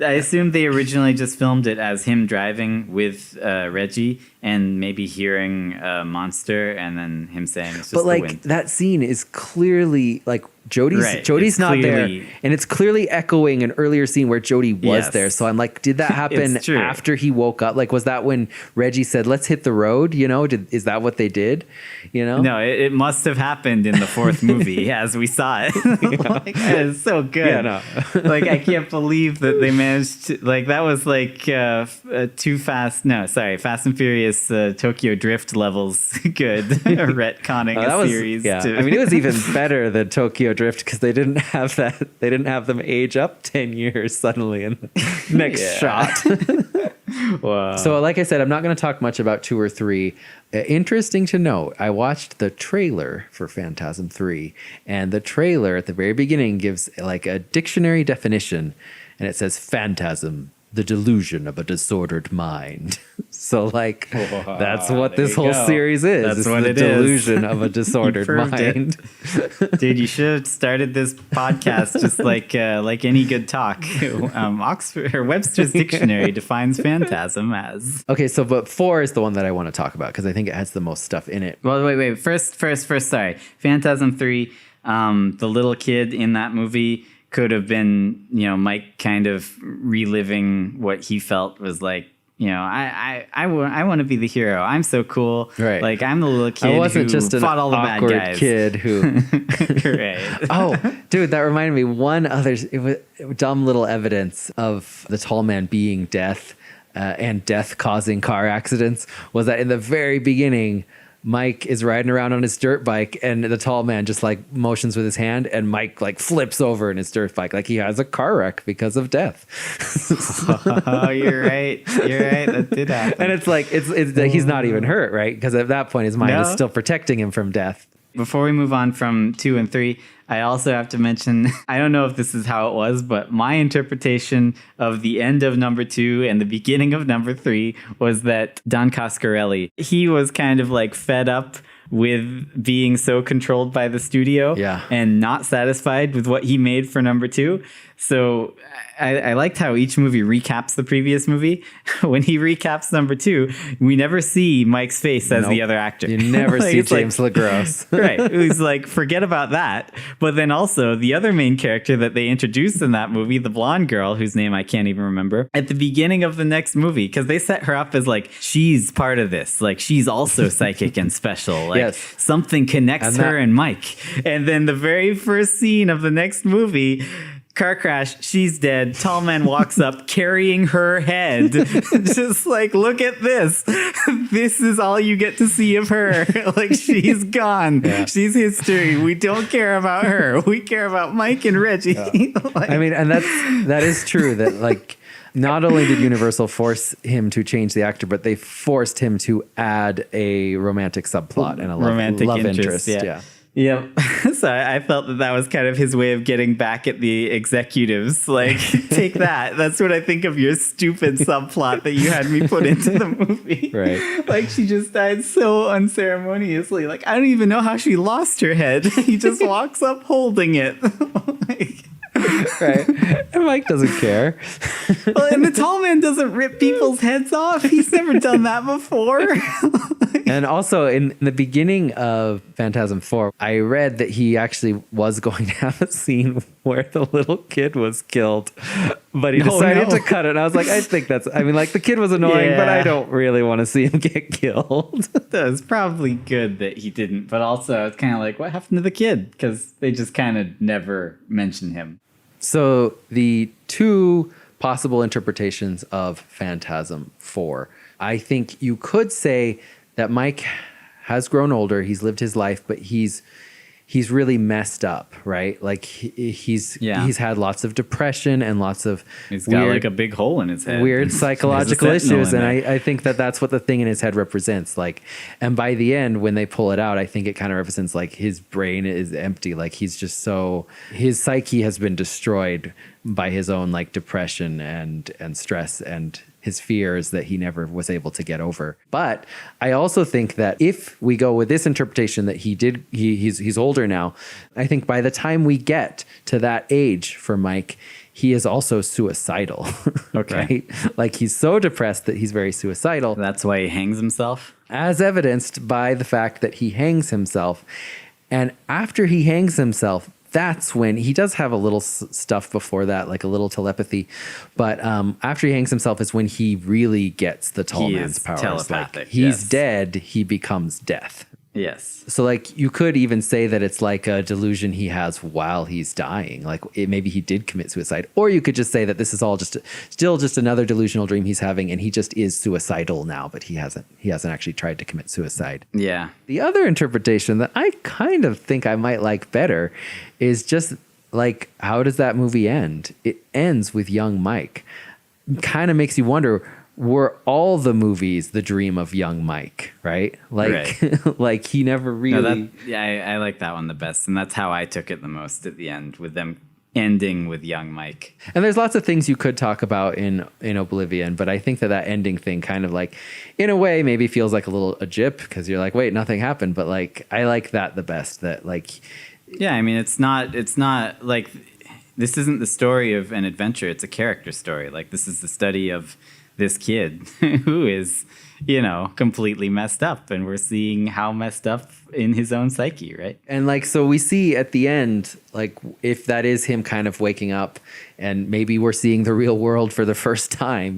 S2: I assumed they originally just filmed it as him driving with Reggie and maybe hearing a monster and then him saying it's just the wind.
S1: But that scene is clearly like Jody's not there, and it's clearly echoing an earlier scene where Jody was there. So I'm like, did that happen after he woke up? Like, was that when Reggie said, "Let's hit the road"? You know, is that what they did? You know,
S2: no, it must have happened in the fourth movie as we saw it. Like, it's so good. Yeah, no. Like, I can't believe that they managed to, like, that was like too fast. No, sorry, Fast and Furious Tokyo Drift levels good retconning a series.
S1: Yeah, I mean, it was even better than Tokyo Drift because they didn't have that. They didn't have them age up 10 years suddenly in the next shot. Wow. So like I said, I'm not going to talk much about 2 or 3. Interesting to note, I watched the trailer for Phantasm III, and the trailer at the very beginning gives like a dictionary definition, and it says phantasm, the delusion of a disordered mind. So like, that's what this whole series is. That's what the delusion of a disordered mind.
S2: Dude, you should have started this podcast just like any good talk. Oxford or Webster's Dictionary defines phantasm as.
S1: Okay, so but 4 is the one that I want to talk about because I think it has the most stuff in it.
S2: Well, wait. First, sorry. Phantasm 3, the little kid in that movie could have been, you know, Mike kind of reliving what he felt was like, you know, I want to be the hero. I'm so cool. Right. Like, I'm the little kid who
S1: just
S2: fought all the bad guys.
S1: Awkward kid who.
S2: Right.
S1: Oh, dude, that reminded me. One other dumb little evidence of the tall man being death and death causing car accidents was that in the very beginning, Mike is riding around on his dirt bike and the tall man just like motions with his hand and Mike like flips over in his dirt bike like he has a car wreck because of death.
S2: Oh, you're right. That did happen.
S1: And it's like he's not even hurt, right? Because at that point his mind is still protecting him from death.
S2: Before we move on from 2 and 3, I also have to mention, I don't know if this is how it was, but my interpretation of the end of number 2 and the beginning of number 3 was that Don Coscarelli, he was kind of like fed up with being so controlled by the studio and not satisfied with what he made for number 2. So I liked how each movie recaps the previous movie. When he recaps number 2, we never see Mike's face as the other actor.
S1: You never like, see James LaGrosse.
S2: Right. He's like, forget about that. But then also the other main character that they introduced in that movie, the blonde girl, whose name I can't even remember, at the beginning of the next movie, because they set her up as like, she's part of this. Like, she's also psychic and special. Like, something connects her and Mike. And then the very first scene of the next movie, car crash, she's dead. Tall man walks up carrying her head. Just like, look at this. This is all you get to see of her. Like, she's gone. Yeah. She's history. We don't care about her. We care about Mike and Reggie. Yeah.
S1: Like, I mean, and that is true that like not only did Universal force him to change the actor, but they forced him to add a romantic subplot and a love interest. Yeah.
S2: Yep. So I felt that was kind of his way of getting back at the executives. Like, take that. That's what I think of your stupid subplot that you had me put into the movie.
S1: Right.
S2: Like, she just died so unceremoniously. Like, I don't even know how she lost her head. He just walks up holding it. Like,
S1: right. And Mike doesn't care.
S2: Well, and the tall man doesn't rip people's heads off. He's never done that before.
S1: And also in the beginning of Phantasm IV, I read that he actually was going to have a scene where the little kid was killed, but he decided to cut it. And I was like, the kid was annoying, but I don't really want to see him get killed.
S2: It's probably good that he didn't, but also it's kind of like, what happened to the kid? Because they just kind of never mention him.
S1: So the 2 possible interpretations of Phantasm IV, I think you could say that Mike has grown older. He's lived his life, but he's really messed up, right? Like he's had lots of depression and lots of
S2: he's got like a big hole in his head,
S1: weird psychological issues, and I think that's what the thing in his head represents. Like, and by the end, when they pull it out, I think it kind of represents like his brain is empty. Like he's just so his psyche has been destroyed by his own like depression and stress and his fears that he never was able to get over. But I also think that if we go with this interpretation that he's older now, I think by the time we get to that age for Mike, he is also suicidal.
S2: Okay.
S1: Right? Like he's so depressed that he's very suicidal.
S2: That's why he hangs himself?
S1: As evidenced by the fact that he hangs himself. And after he hangs himself, that's when he does have a little stuff before that, like a little telepathy. But after he hangs himself is when he really gets the tall man's powers.
S2: Telepathic,
S1: like he's dead, he becomes death.
S2: Yes.
S1: So like you could even say that it's like a delusion he has while he's dying. Like maybe he did commit suicide. Or you could just say that this is all still just another delusional dream he's having, and he just is suicidal now, but he hasn't actually tried to commit suicide.
S2: Yeah.
S1: The other interpretation that I kind of think I might like better is just like, how does that movie end? It ends with young Mike. Kind of makes you wonder, were all the movies the dream of young Mike, right? Like, right. Like he never really...
S2: No, I like that one the best. And that's how I took it the most at the end, with them ending with young Mike.
S1: And there's lots of things you could talk about in Oblivion, but I think that ending thing kind of like, in a way, maybe feels like a jip, because you're like, wait, nothing happened. But like, I like that the best, that like...
S2: Yeah, I mean, it's not like, this isn't the story of an adventure. It's a character story. Like, this is the study of this kid who is, completely messed up, and we're seeing how messed up in his own psyche, right?
S1: And like, so we see at the end, like, if that is him kind of waking up, and maybe we're seeing the real world for the first time,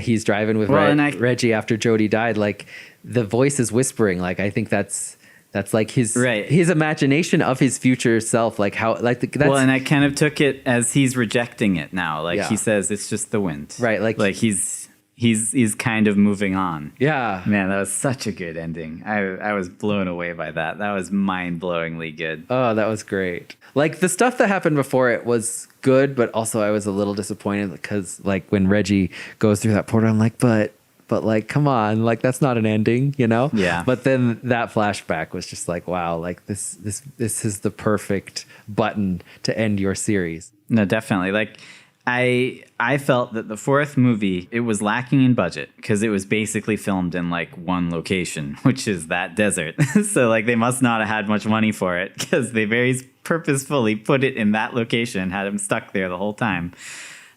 S1: he's driving with Reggie after Jody died, like the voice is whispering. Like, I think that's like his imagination of his future self, like how, like that's...
S2: Well, and I kind of took it as he's rejecting it now. Like he says, it's just the wind,
S1: right?
S2: Like he's kind of moving on.
S1: Yeah,
S2: man, that was such a good ending. I was blown away by that. That was mind-blowingly good.
S1: Oh, that was great. Like the stuff that happened before it was good, but also I was a little disappointed because like when Reggie goes through that portal, I'm like, but like, come on, like that's not an ending,
S2: Yeah.
S1: But then that flashback was just like, wow, like this is the perfect button to end your series.
S2: No, definitely. Like I felt that the fourth movie, it was lacking in budget because it was basically filmed in like one location, which is that desert. So like they must not have had much money for it because they very purposefully put it in that location, had him stuck there the whole time.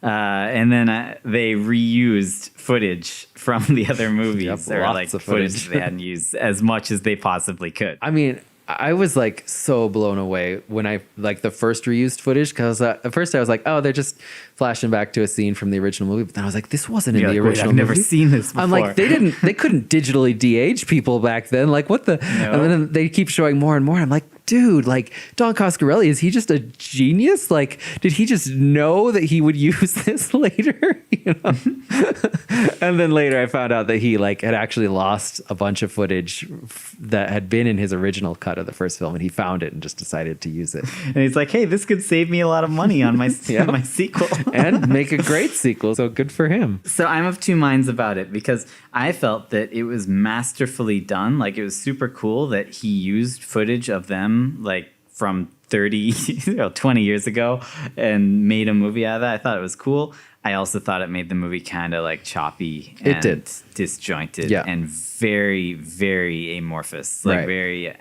S2: And then they reused footage from the other movies, or like footage they hadn't used as much as they possibly could.
S1: I mean, I was like so blown away when I like the first reused footage, because at first I was like, oh, they're just flashing back to a scene from the original movie. But then I was like, this wasn't in the original movie.
S2: I've never seen this before.
S1: I'm like, they couldn't digitally de-age people back then. Like what the? No. And then they keep showing more and more. I'm like, dude, like Don Coscarelli, is he just a genius? Like, did he just know that he would use this later? And then later I found out that he like had actually lost a bunch of footage that had been in his original cut of the first film, and he found it and just decided to use it.
S2: And he's like, hey, this could save me a lot of money on my my sequel.
S1: And make a great sequel. So good for him.
S2: So I'm of two minds about it, because I felt that it was masterfully done. Like it was super cool that he used footage of them like from 20 years ago and made a movie out of that. I thought it was cool. I also thought it made the movie kind of like choppy and disjointed and very, very amorphous. Like very,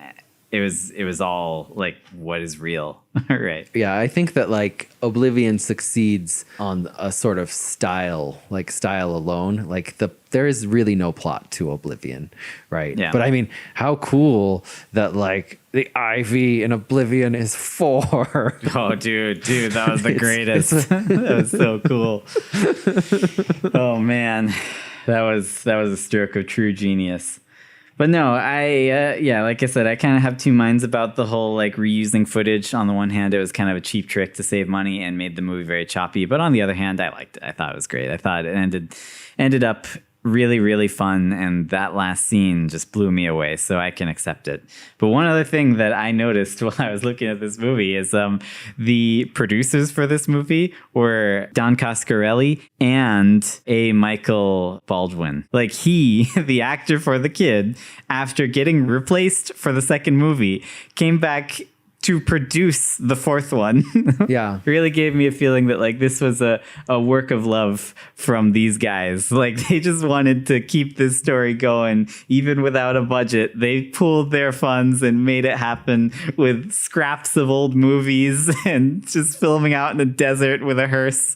S2: it was all like, what is real? Right.
S1: Yeah, I think that like Oblivion succeeds on a sort of style alone. Like there is really no plot to Oblivion, right?
S2: Yeah.
S1: But I mean, how cool that like the IV in Oblivion is 4.
S2: Oh, dude, that was the greatest. That was so cool. Oh man, that was a stroke of true genius. But no, like I said, I kind of have two minds about the whole like reusing footage. On the one hand, it was kind of a cheap trick to save money and made the movie very choppy. But on the other hand, I liked it. I thought it was great. I thought it ended up really, really fun, and that last scene just blew me away, so I can accept it. But one other thing that I noticed while I was looking at this movie is the producers for this movie were Don Coscarelli and A. Michael Baldwin. Like, he, the actor for the kid, after getting replaced for the second movie, came back to produce the fourth one.
S1: Yeah.
S2: Really gave me a feeling that like this was a work of love from these guys. Like, they just wanted to keep this story going even without a budget. They pooled their funds and made it happen with scraps of old movies and just filming out in the desert with a hearse.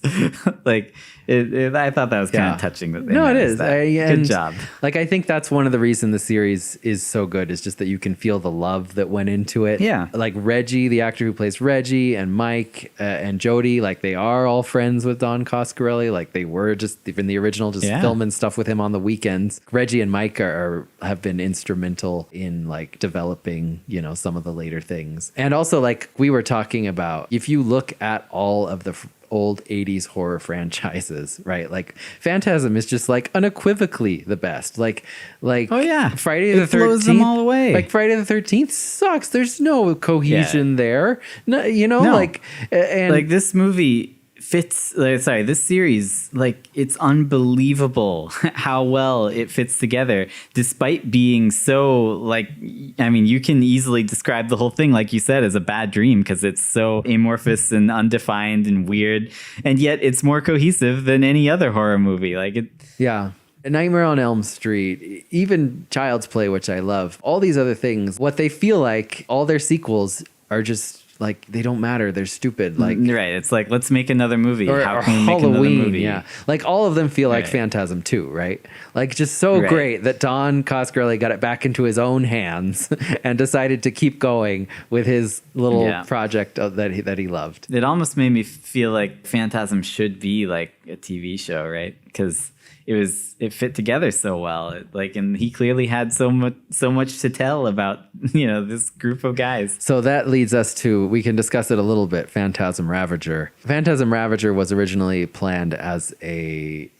S2: Like, I thought that was kind of touching. That
S1: no, it is.
S2: Good job.
S1: Like, I think that's one of the reasons the series is so good, is just that you can feel the love that went into it.
S2: Yeah.
S1: Like Reggie, the actor who plays Reggie, and Mike and Jody, like they are all friends with Don Coscarelli. Like they were just in the original, just filming stuff with him on the weekends. Reggie and Mike have been instrumental in like developing, you know, some of the later things. And also, like we were talking about, if you look at all of the old 80s horror franchises, right? Like Phantasm is just like unequivocally the best. Like
S2: oh yeah,
S1: Friday the 13th
S2: blows them all away.
S1: Like Friday the 13th sucks. There's no cohesion there. No, you know, like and
S2: like this movie fits, this series, like it's unbelievable how well it fits together, despite being so like, I mean, you can easily describe the whole thing, like you said, as a bad dream because it's so amorphous and undefined and weird, and yet it's more cohesive than any other horror movie. Like it,
S1: yeah. Nightmare on Elm Street, even Child's Play, which I love, all these other things, what they feel like, all their sequels are just like, they don't matter. They're stupid. Like,
S2: right. It's like, let's make another movie.
S1: How can we make another movie? Yeah. Like all of them feel like Phantasm II, right? Like just so great that Don Coscarelli got it back into his own hands and decided to keep going with his little project that he loved.
S2: It almost made me feel like Phantasm should be like a TV show, right? Because it fit together so well. And he clearly had so much to tell about, you know, this group of guys.
S1: So that leads us to, we can discuss it a little bit, Phantasm Ravager. Phantasm Ravager was originally planned as a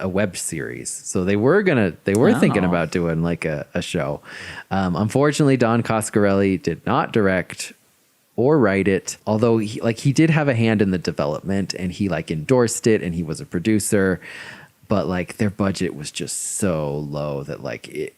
S1: web series. So they were thinking about doing like a show. Unfortunately, Don Coscarelli did not direct or write it, although he did have a hand in the development and he like endorsed it and he was a producer. But like their budget was just so low that like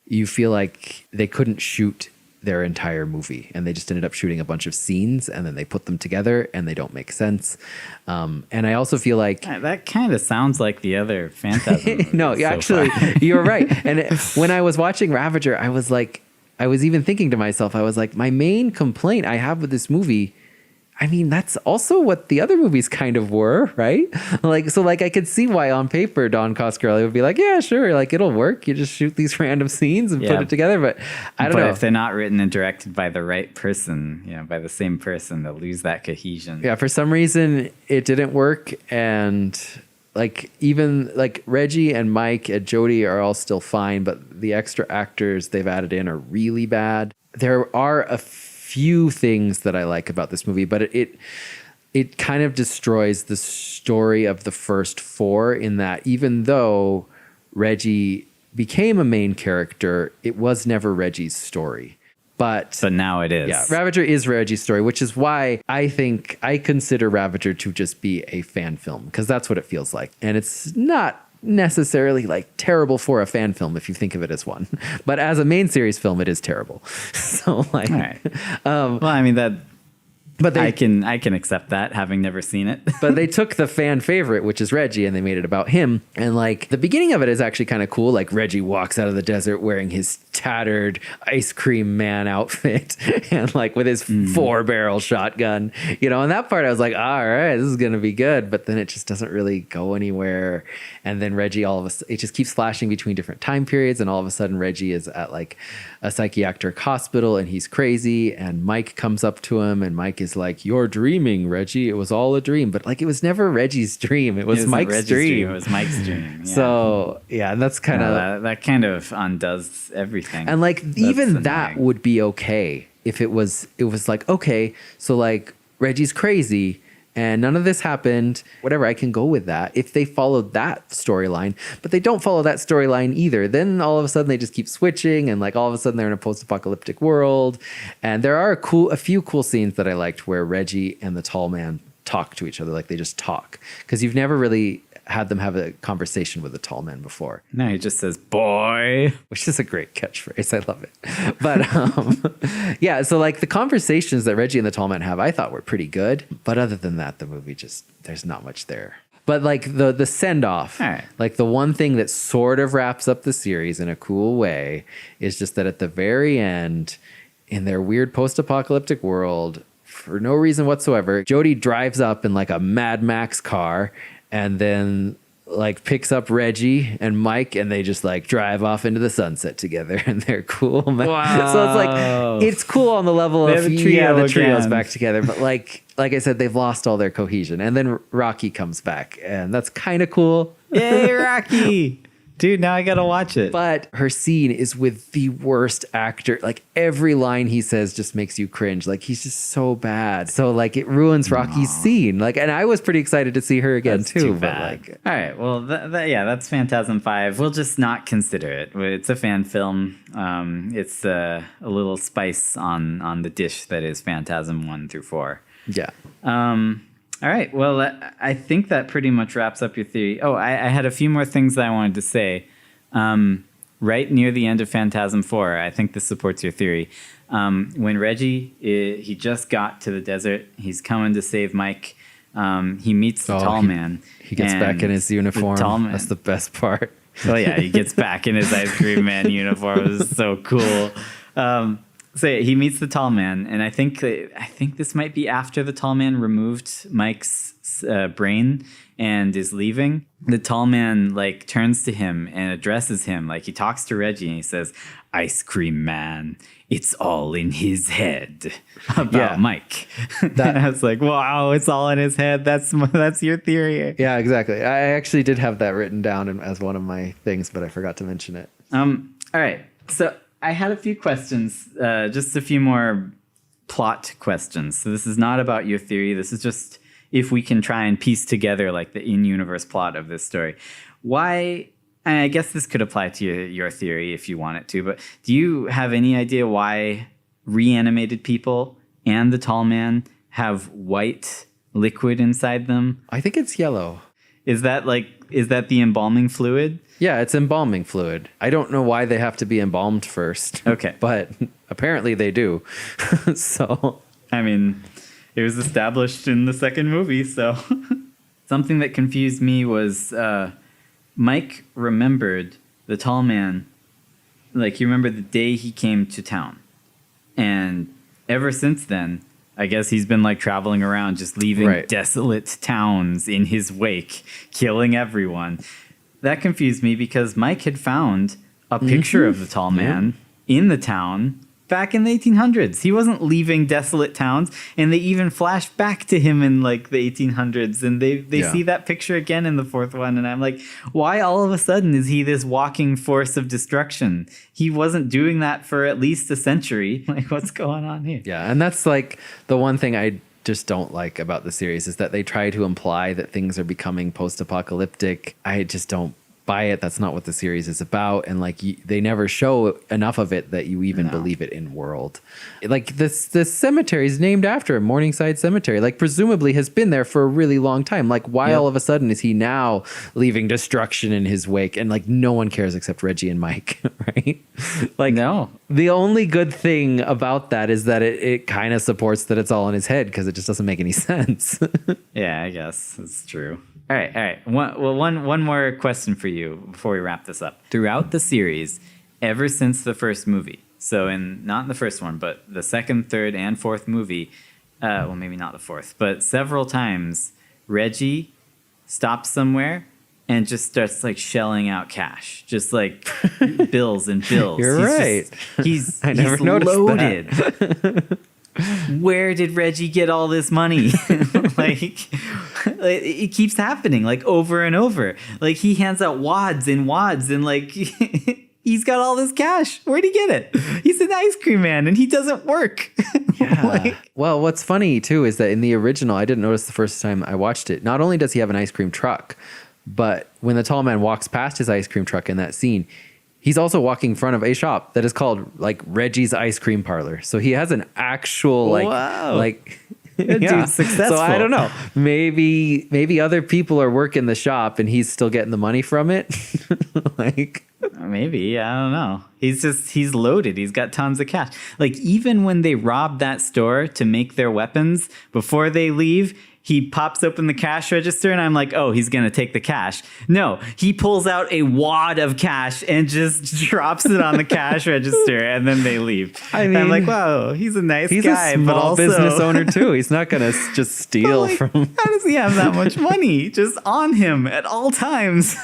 S1: you feel like they couldn't shoot their entire movie and they just ended up shooting a bunch of scenes and then they put them together and they don't make sense. And I also feel like
S2: that kind of sounds like the other Phantasm.
S1: No, actually, you're right. And when I was watching Ravager, I was even thinking to myself, I was like, my main complaint I have with this movie, I mean, that's also what the other movies kind of were, right? Like, so like I could see why on paper Don Coscarelli would be like, yeah, sure, like it'll work. You just shoot these random scenes and put it together. But I don't know.
S2: If they're not written and directed by the right person, you know, by the same person, they'll lose that cohesion.
S1: Yeah, for some reason it didn't work. And like even like Reggie and Mike and Jody are all still fine, but the extra actors they've added in are really bad. There are a few things that I like about this movie, but it kind of destroys the story of the first four in that even though Reggie became a main character, it was never Reggie's story. But
S2: now it is.
S1: Yeah, Ravager is Reggie's story, which is why I think I consider Ravager to just be a fan film, because that's what it feels like. And it's not necessarily like terrible for a fan film if you think of it as one, but as a main series film it is terrible. So like, all right.
S2: Well, I mean that, but I can accept that, having never seen it.
S1: But they took the fan favorite, which is Reggie, and they made it about him. And like the beginning of it is actually kind of cool. Like Reggie walks out of the desert wearing his tattered ice cream man outfit and like with his 4-barrel shotgun, you know, and that part I was like, all right, this is going to be good. But then it just doesn't really go anywhere. And then Reggie, it just keeps flashing between different time periods. And all of a sudden Reggie is at like a psychiatric hospital and he's crazy. And Mike comes up to him and Mike is like, you're dreaming, Reggie. It was all a dream. But like, it was never Reggie's dream. It was Mike's dream.
S2: It was Mike's dream. Yeah.
S1: So yeah, that's kind of,
S2: that kind of undoes everything.
S1: And like, even that would be okay if it was like, okay, so like Reggie's crazy and none of this happened. Whatever, I can go with that if they followed that storyline, but they don't follow that storyline either. Then all of a sudden they just keep switching, and like all of a sudden they're in a post-apocalyptic world. And there are a few cool scenes that I liked where Reggie and the tall man talk to each other, like they just talk, because you've never really had them have a conversation with a tall man before.
S2: No, he just says boy,
S1: which is a great catchphrase. I love it. But yeah, so like the conversations that Reggie and the tall man have, I thought were pretty good. But other than that, the movie just, there's not much there. But like the send off,
S2: right.
S1: Like the one thing that sort of wraps up the series in a cool way is just that at the very end, in their weird post-apocalyptic world, for no reason whatsoever, Jody drives up in like a Mad Max car and then like picks up Reggie and Mike, and they just like drive off into the sunset together, and they're cool.
S2: Wow.
S1: So it's like, it's cool on the level of the trio's back together, but like I said, they've lost all their cohesion. And then Rocky comes back, and that's kind of cool.
S2: Yay, Rocky! Dude, now I gotta watch it.
S1: But her scene is with the worst actor. Like every line he says just makes you cringe. Like he's just so bad. So like it ruins Rocky's scene. Like, and I was pretty excited to see her again too.
S2: But
S1: like,
S2: all right, well, that's Phantasm V. We'll just not consider it. It's a fan film. It's a little spice on the dish that is Phantasm 1 through 4.
S1: Yeah.
S2: All right. Well, I think that pretty much wraps up your theory. Oh, I had a few more things that I wanted to say. Right near the end of Phantasm IV, I think this supports your theory. When Reggie, he just got to the desert. He's coming to save Mike. He meets the tall man.
S1: He gets back in his uniform. That's the best part.
S2: Oh, yeah. He gets back in his ice cream man uniform. It was so cool. So he meets the tall man, and I think this might be after the tall man removed Mike's brain and is leaving. The tall man like turns to him and addresses him, like he talks to Reggie, and he says, "Ice cream man, it's all in his head." About Mike. And I was like, wow, it's all in his head. That's your theory.
S1: Yeah, exactly. I actually did have that written down as one of my things, but I forgot to mention it.
S2: All right. So I had a few questions, just a few more plot questions. So this is not about your theory. This is just if we can try and piece together like the in-universe plot of this story. Why, and I guess this could apply to your theory if you want it to, but do you have any idea why reanimated people and the tall man have white liquid inside them?
S1: I think it's yellow.
S2: Is that the embalming fluid?
S1: Yeah, it's embalming fluid. I don't know why they have to be embalmed first.
S2: Okay.
S1: But apparently they do. So,
S2: I mean, it was established in the second movie, so. Something that confused me was Mike remembered the tall man. Like, he remembered the day he came to town. And ever since then, I guess he's been like traveling around just leaving desolate towns in his wake, killing everyone. That confused me because Mike had found a picture of the tall man in the town back in the 1800s. He wasn't leaving desolate towns, and they even flash back to him in like the 1800s, and they see that picture again in the fourth one, and I'm like, why all of a sudden is he this walking force of destruction? He wasn't doing that for at least a century. Like, what's going on here?
S1: Yeah, and that's like the one thing I just don't like about the series is that they try to imply that things are becoming post-apocalyptic. I just don't buy it. That's not what the series is about, and like they never show enough of it that you even believe it in world. Like this cemetery is named after him, Morningside Cemetery, like presumably has been there for a really long time. Like why all of a sudden is he now leaving destruction in his wake, and like no one cares except Reggie and Mike, right? Like
S2: no,
S1: the only good thing about that is that it kind of supports that it's all in his head, because it just doesn't make any sense.
S2: Yeah, I guess that's true. All right. One more question for you before we wrap this up. Throughout the series, ever since the first movie, so not in the first one, but the second, third, and fourth movie, well, maybe not the fourth, but several times, Reggie stops somewhere and just starts like shelling out cash, just like bills and bills.
S1: You're right.
S2: He's
S1: loaded.
S2: That. Where did Reggie get all this money? Like, it keeps happening like over and over. Like he hands out wads and wads, and like He's got all this cash. Where'd he get it? He's an ice cream man and he doesn't work.
S1: Yeah. Well, what's funny too is that in the original, I didn't notice the first time I watched it. Not only does he have an ice cream truck, but when the tall man walks past his ice cream truck in that scene, he's also walking in front of a shop that is called like Reggie's Ice Cream Parlor. So he has an actual
S2: Dude's successful.
S1: So I don't know. Maybe other people are working the shop and he's still getting the money from it.
S2: Maybe, I don't know. He's loaded. He's got tons of cash. Like even when they rob that store to make their weapons, before they leave, he pops open the cash register and I'm like, oh, he's going to take the cash. No, he pulls out a wad of cash and just drops it on the cash register and then they leave. I mean, I'm like, wow, he's a nice guy.
S1: He's a small business owner too. He's not going to just steal from...
S2: How does he have that much money just on him at all times?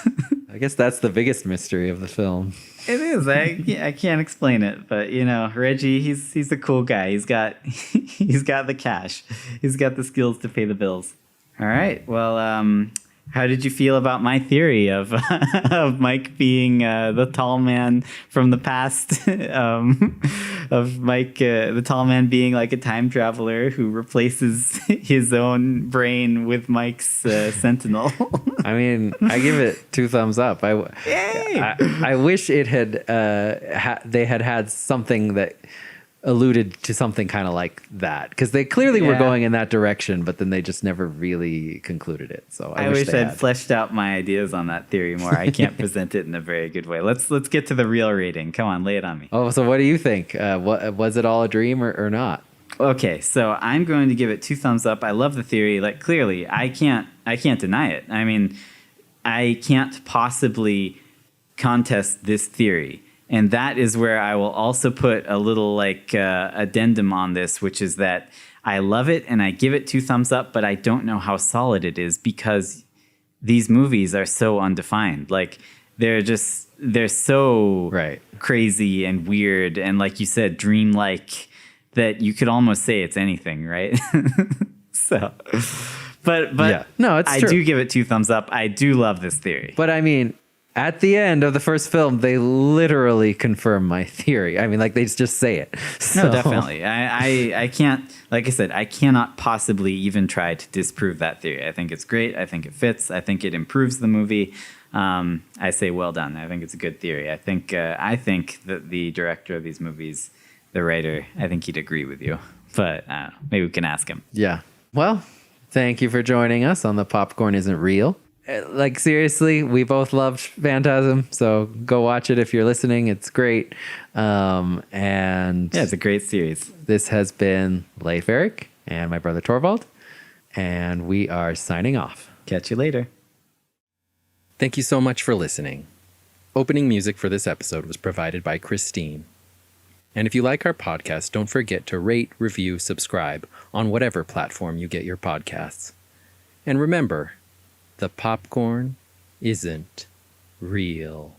S1: I guess that's the biggest mystery of the film.
S2: It is. I can't explain it, but Reggie, he's a cool guy. He's got the cash. He's got the skills to pay the bills. All right. Well, how did you feel about my theory of of Mike being the tall man from the past? Of Mike, the tall man being like a time traveler who replaces his own brain with Mike's sentinel.
S1: I mean, I give it 2 thumbs up. I wish it had they had something that alluded to something kind of like that, because they clearly were going in that direction, but then they just never really concluded it. So I wish I'd
S2: fleshed out my ideas on that theory more. I can't present it in a very good way. Let's get to the real rating. Come on, lay it on me.
S1: Oh, so what do you think? What was it all a dream or not?
S2: Okay, so I'm going to give it 2 thumbs up. I love the theory. Like clearly, I can't deny it. I mean, I can't possibly contest this theory. And that is where I will also put a little addendum on this, which is that I love it and I give it 2 thumbs up, but I don't know how solid it is because these movies are so undefined. Like they're so crazy and weird and, like you said, dreamlike, that you could almost say it's anything, right? So, but yeah. No, it's true. I do give it 2 thumbs up. I do love this theory.
S1: But I mean, at the end of the first film, they literally confirm my theory. I mean, like they just say it. So.
S2: No, definitely. I can't, like I said, I cannot possibly even try to disprove that theory. I think it's great. I think it fits. I think it improves the movie. I say well done. I think it's a good theory. I think that the director of these movies, the writer, I think he'd agree with you. But maybe we can ask him.
S1: Yeah. Well, thank you for joining us on The Popcorn Isn't Real. Like, seriously, we both loved Phantasm, so go watch it if you're listening. It's great. And
S2: yeah, it's a great series.
S1: This has been Leif Eric and my brother Torvald, and we are signing off.
S2: Catch you later.
S1: Thank you so much for listening. Opening music for this episode was provided by Christine. And if you like our podcast, don't forget to rate, review, subscribe on whatever platform you get your podcasts. And remember, the popcorn isn't real.